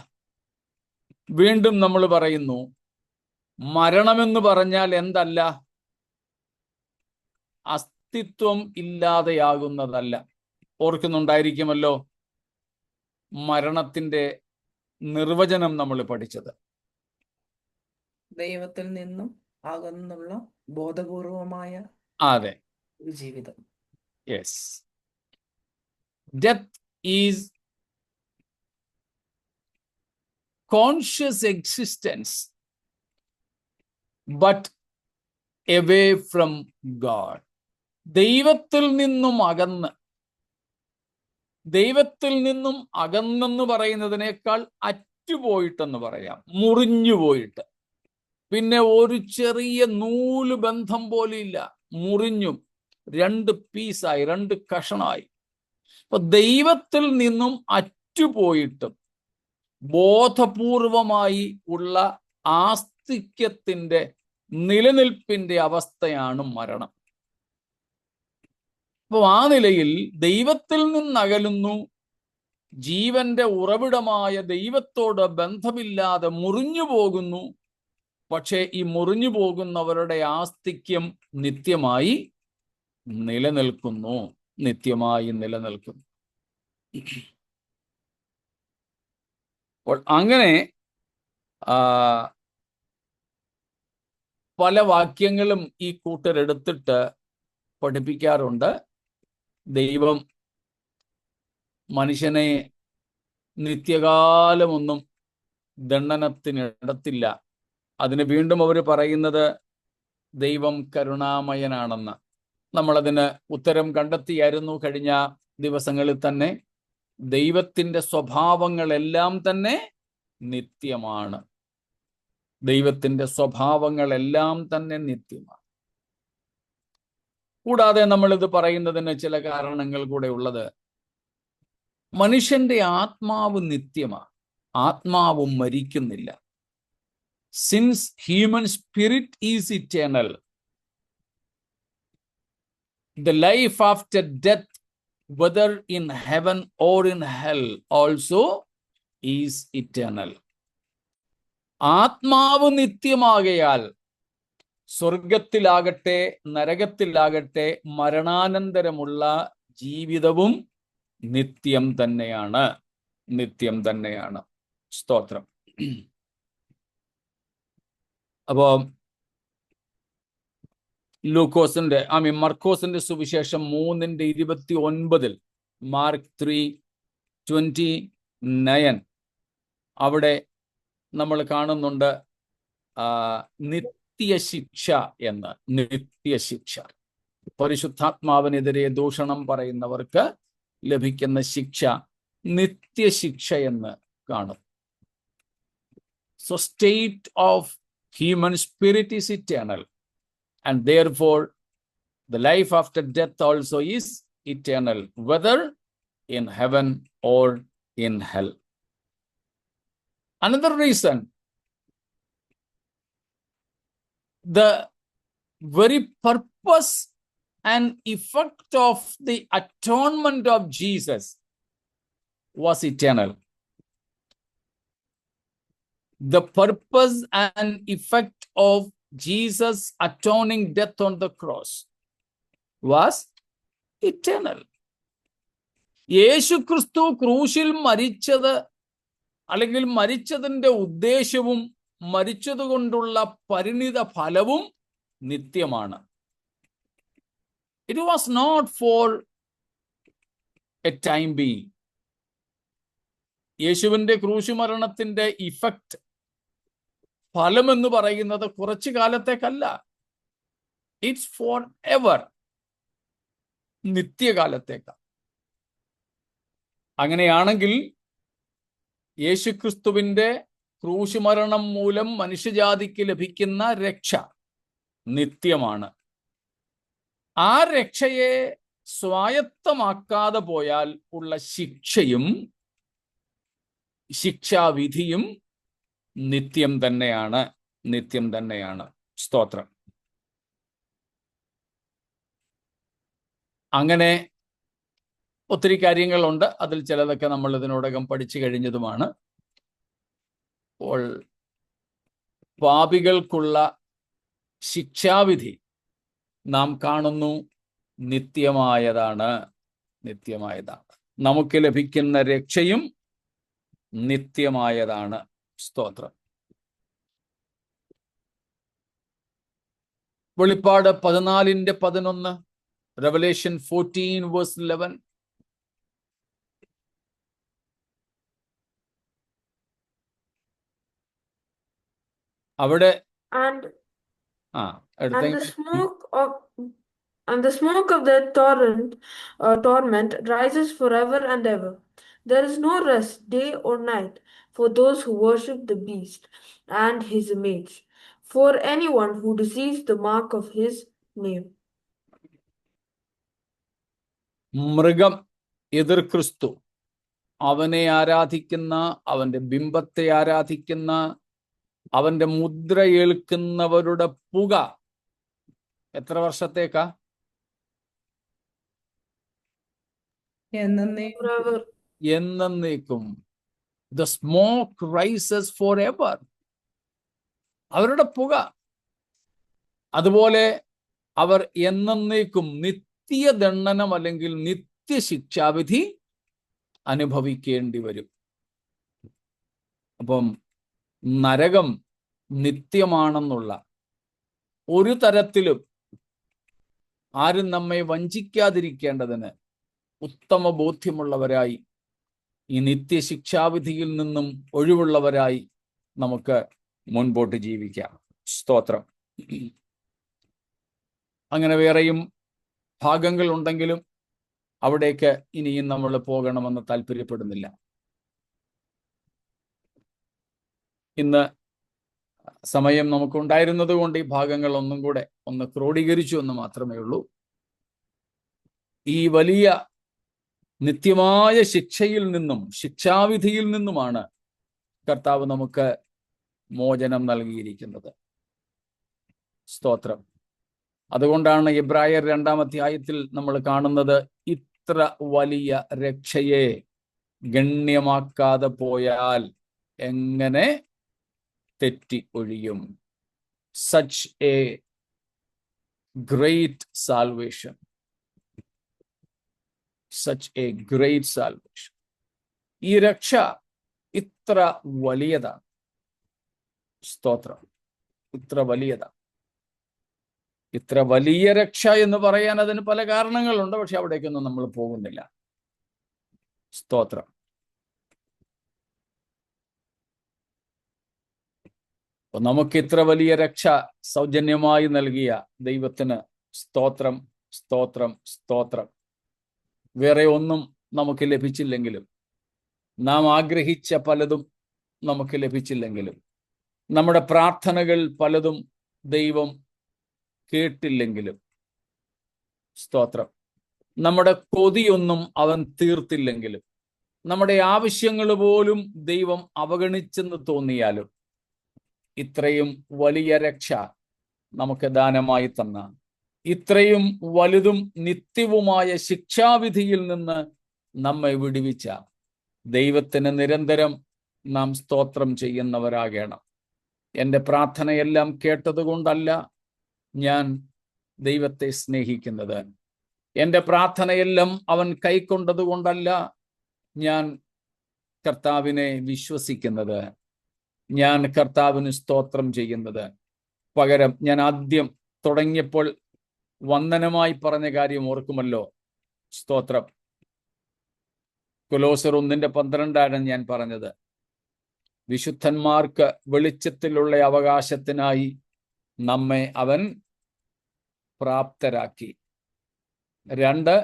വീണ്ടും നമ്മൾ പറയുന്നു, മരണമെന്ന് പറഞ്ഞാൽ എന്തല്ല? അസ്തിത്വം ഇല്ലാതെയാകുന്നതല്ല. ഓർക്കുന്നുണ്ടായിരിക്കുമല്ലോ മരണത്തിന്റെ നിർവചനം നമ്മൾ പഠിച്ചത്. ദൈവത്തിൽ നിന്നും അകന്നുള്ള ബോധപൂർവമായ അതെ, ജീവിതം. Yes. Death is conscious existence but away from God. ദൈവത്തിൽ നിന്നും അകന്ന്, ദൈവത്തിൽ നിന്നും അകന്നെന്ന് പറയുന്നതിനേക്കാൾ അറ്റുപോയിട്ടെന്ന് പറയാം, മുറിഞ്ഞുപോയിട്ട്. പിന്നെ ഒരു ചെറിയ നൂല് ബന്ധം പോലും ഇല്ല, മുറിഞ്ഞു, 2 പീസായി, 2 കഷണമായി. അപ്പൊ ദൈവത്തിൽ നിന്നും അറ്റുപോയിട്ടും ബോധപൂർവമായി ഉള്ള ആസ്തിക്യത്തിന്റെ നിലനിൽപ്പിന്റെ അവസ്ഥയാണ് മരണം. അപ്പോൾ ആ നിലയിൽ ദൈവത്തിൽ നിന്നകലുന്നു, ജീവന്റെ ഉറവിടമായ ദൈവത്തോട് ബന്ധമില്ലാതെ മുറിഞ്ഞു പോകുന്നു. പക്ഷേ ഈ മുറിഞ്ഞു പോകുന്നവരുടെ ആസ്തിക്യം നിത്യമായി നിലനിൽക്കുന്നു, നിത്യമായി നിലനിൽക്കുന്നു. അപ്പോൾ അങ്ങനെ പല വാക്യങ്ങളും ഈ കൂട്ടരെടുത്തിട്ട് പഠിപ്പിക്കാറുണ്ട്. ദൈവം മനുഷ്യനെ നിത്യകാലമൊന്നും ദണ്ഡനത്തിനിടത്തില്ല. അതിന് വീണ്ടും അവർ പറയുന്നത് ദൈവം കരുണാമയനാണെന്ന്. നമ്മളതിന് ഉത്തരം കണ്ടെത്തിയായിരുന്നു കഴിഞ്ഞ ദിവസങ്ങളിൽ തന്നെ. ദൈവത്തിൻ്റെ സ്വഭാവങ്ങളെല്ലാം തന്നെ നിത്യമാണ്. ദൈവത്തിൻ്റെ സ്വഭാവങ്ങളെല്ലാം തന്നെ നിത്യമാണ്. കൂടാതെ നമ്മളിത് പറയുന്നതിന് ചില കാരണങ്ങൾ കൂടെ ഉള്ളത്, മനുഷ്യന്റെ ആത്മാവ് നിത്യമാണ്, ആത്മാവ് മരിക്കുന്നില്ല. Since human spirit is eternal, the life after death, whether in heaven or in hell, also is eternal. ആത്മാവ് നിത്യമാകയാൽ സ്വർഗത്തിലാകട്ടെ നരകത്തിലാകട്ടെ മരണാനന്തരമുള്ള ജീവിതവും നിത്യം തന്നെയാണ്, നിത്യം തന്നെയാണ്. സ്തോത്രം. അപ്പോ മർക്കോസിന്റെ സുവിശേഷം 3:29, മാർക്ക് 3:29, അവിടെ നമ്മൾ കാണുന്നുണ്ട് നിത്യശിക്ഷ എന്ന്. നിത്യശിക്ഷ, പരിശുദ്ധാത്മാവിനെതിരെ ദൂഷണം പറയുന്നവർക്ക് ലഭിക്കുന്ന ശിക്ഷ നിത്യശിക്ഷ എന്ന് കാണും. So state of human spirit is eternal, and therefore the life after death also is eternal, whether in heaven or in hell. Another reason, the very purpose and effect of the atonement of Jesus was eternal. The purpose and effect of Jesus' atoning death on the cross was eternal. യേശു ക്രിസ്തു ക്രൂശിൽ മരിച്ചത്, അല്ലെങ്കിൽ മരിച്ചതിൻ്റെ ഉദ്ദേശവും മരിച്ചതുകൊണ്ടുള്ള പരിണിത ഫലവും നിത്യമാണ്. It was not for a time being. യേശുവിൻ്റെ ക്രൂശുമരണത്തിൻ്റെ effect, ഫലമെന്ന് പറയുന്നത് കുറച്ചു കാലത്തേക്കല്ല. ഇറ്റ്സ് ഫോർ എവർ, നിത്യകാലത്തേക്കാണ്. അങ്ങനെയാണെങ്കിൽ യേശുക്രിസ്തുവിൻ്റെ ക്രൂശുമരണം മൂലം മനുഷ്യജാതിക്ക് ലഭിക്കുന്ന രക്ഷ നിത്യമാണ്. ആ രക്ഷയെ സ്വായത്തമാക്കാതെ പോയാൽ ഉള്ള ശിക്ഷയും ശിക്ഷാവിധിയും നിത്യം തന്നെയാണ്, നിത്യം തന്നെയാണ്. സ്തോത്രം. അങ്ങനെ ഒത്തിരി കാര്യങ്ങളുണ്ട്. അതിൽ ചിലതൊക്കെ നമ്മൾ ഇതിനോടകം പഠിച്ചു കഴിഞ്ഞതുമാണ്. അപ്പോൾ പാപികൾക്കുള്ള ശിക്ഷാവിധി നാം കാണുന്നു നിത്യമായതാണ്, നിത്യമായതാണ്. നമുക്ക് ലഭിക്കുന്ന രക്ഷയും നിത്യമായതാണ്. സ്തോത്രം. വെളിപ്പാട് 14:11, Revelation 14:11. അവിടെ And the smoke of the torment rises forever and ever. There is no rest day or night for those who worship the beast and his image, for anyone who receives the mark of his name. മൃഗം, എതിർ ക്രിസ്തു, അവനെ ആരാധിക്കുന്ന, അവന്റെ ബിംബത്തെ ആരാധിക്കുന്ന അവന്റെ മുദ്ര ഏൽക്കുന്നവരുടെ പുക എത്ര വർഷത്തേക്കാ? forever. എന്നേക്കും. The smoke rises forever. അവരുടെ പുക. അതുപോലെ അവർ എന്നേക്കും നിത്യദണ്ഡനം അല്ലെങ്കിൽ നിത്യശിക്ഷാവിധി അനുഭവിക്കേണ്ടി വരും. അപ്പം നരകം നിത്യമാണെന്നുള്ള ഒരു തരത്തിലും ആരും നമ്മെ വഞ്ചിക്കാതിരിക്കേണ്ടതിന് ഉത്തമ ബോധ്യമുള്ളവരായി, ഈ നിത്യശിക്ഷാവിധിയിൽ നിന്നും ഒഴിവുള്ളവരായി നമുക്ക് മുൻപോട്ട് ജീവിക്കാം. സ്തോത്രം. അങ്ങനെ വേറെയും ഭാഗങ്ങൾ ഉണ്ടെങ്കിലും അവിടേക്ക് ഇനിയും നമ്മൾ പോകണമെന്ന് താല്പര്യപ്പെടുന്നില്ല. ഇന്ന് സമയം നമുക്കുണ്ടായിരുന്നത് കൊണ്ട് ഈ ഭാഗങ്ങൾ ഒന്നും കൂടെ ഒന്ന് ക്രോഡീകരിച്ചു എന്ന് മാത്രമേ ഉള്ളൂ. ഈ വലിയ നിത്യമായ ശിക്ഷയിൽ നിന്നും, ശിക്ഷാവിധിയിൽ നിന്നുമാണ് കർത്താവ് നമുക്ക് മോചനം നൽകിയിരിക്കുന്നത്. സ്തോത്രം. അതുകൊണ്ടാണ് എബ്രായർ 2-ാം അധ്യായത്തിൽ നമ്മൾ കാണുന്നത്, ഇത്ര വലിയ രക്ഷയെ ഗണ്യമാക്കാതെ പോയാൽ എങ്ങനെ തെറ്റി ഒഴിയും. Such a great salvation. Such a great salvation. ഈ രക്ഷ ഇത്ര വലിയതാണ്. സ്തോത്രം. ഇത്ര വലിയതാണ്. ഇത്ര വലിയ രക്ഷ എന്ന് പറയാൻ അതിന് പല കാരണങ്ങളുണ്ട്. പക്ഷെ അവിടേക്കൊന്നും നമ്മൾ പോകുന്നില്ല. സ്തോത്രം. നമുക്ക് ഇത്ര വലിയ രക്ഷ സൗജന്യമായി നൽകിയ ദൈവത്തിന് സ്തോത്രം, സ്തോത്രം, സ്തോത്രം. വേറെ ഒന്നും നമുക്ക് ലഭിച്ചില്ലെങ്കിലും, നാം ആഗ്രഹിച്ച പലതും നമുക്ക് ലഭിച്ചില്ലെങ്കിലും, നമ്മുടെ പ്രാർത്ഥനകൾ പലതും ദൈവം കേട്ടില്ലെങ്കിലും, സ്തോത്രം, നമ്മുടെ കൊതിയൊന്നും അവൻ തീർത്തില്ലെങ്കിലും, നമ്മുടെ ആവശ്യങ്ങൾ പോലും ദൈവം അവഗണിച്ചെന്ന് തോന്നിയാലും, ഇത്രയും വലിയ രക്ഷ നമുക്ക് ദാനമായി തന്ന, ഇത്രയും വലുതും നിത്യവുമായ ശിക്ഷാവിധിയിൽ നിന്ന് നമ്മെ വിടുവിച്ച ദൈവത്തിന് നിരന്തരം നാം സ്തോത്രം ചെയ്യുന്നവരാകണം. എൻ്റെ പ്രാർത്ഥനയെല്ലാം കേട്ടതുകൊണ്ടല്ല ഞാൻ ദൈവത്തെ സ്നേഹിക്കുന്നത്. എൻ്റെ പ്രാർത്ഥനയെല്ലാം അവൻ കൈക്കൊണ്ടതുകൊണ്ടല്ല ഞാൻ കർത്താവിനെ വിശ്വസിക്കുന്നത്, ഞാൻ കർത്താവിന് സ്തോത്രം ചെയ്യുന്നത്. പകരം ഞാൻ ആദ്യം തുടങ്ങിയപ്പോൾ വന്ദനമായി പറഞ്ഞ കാര്യം ഓർക്കുമല്ലോ. സ്തോത്രം. കൊലോസ്യർ 1:12 ഞാൻ പറഞ്ഞത്. വിശുദ്ധന്മാർക്ക് വെളിച്ചത്തിലുള്ള അവകാശത്തിനായി നമ്മെ അവൻ പ്രാപ്തരാക്കി. 2,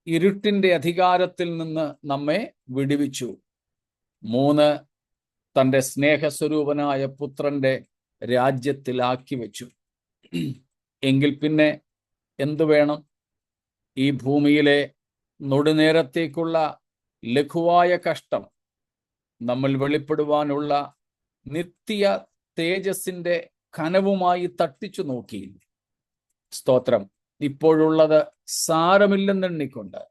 ഇരുട്ടിന്റെ അധികാരത്തിൽ നിന്ന് നമ്മെ വിടുവിച്ചു. 3, തൻ്റെ സ്നേഹസ്വരൂപനായ പുത്രന്റെ രാജ്യത്തിലാക്കി വെച്ചു. എങ്കിൽ പിന്നെ എന്തു വേണം? ഈ ഭൂമിയിലെ നൊടുനേരത്തേക്കുള്ള ലഘുവായ കഷ്ടം നമ്മൾ വെളിപ്പെടുവാനുള്ള നിത്യ തേജസ്സിന്റെ കനവുമായി തട്ടിച്ചു നോക്കി. സ്തോത്രം. ഇപ്പോഴുള്ളത് സാരമില്ലെന്നെണ്ണിക്കൊണ്ട്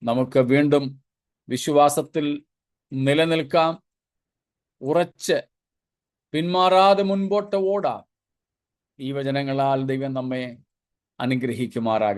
നമുക്ക് വീണ്ടും വിശ്വാസത്തിൽ നിലനിൽക്കാം, ഉറച്ച് പിന്മാറാതെ മുൻപോട്ട് ഓടാം. ഈ വചനങ്ങളാൽ ദൈവം നമ്മെ അനുഗ്രഹിക്കുമാറാകട്ടെ.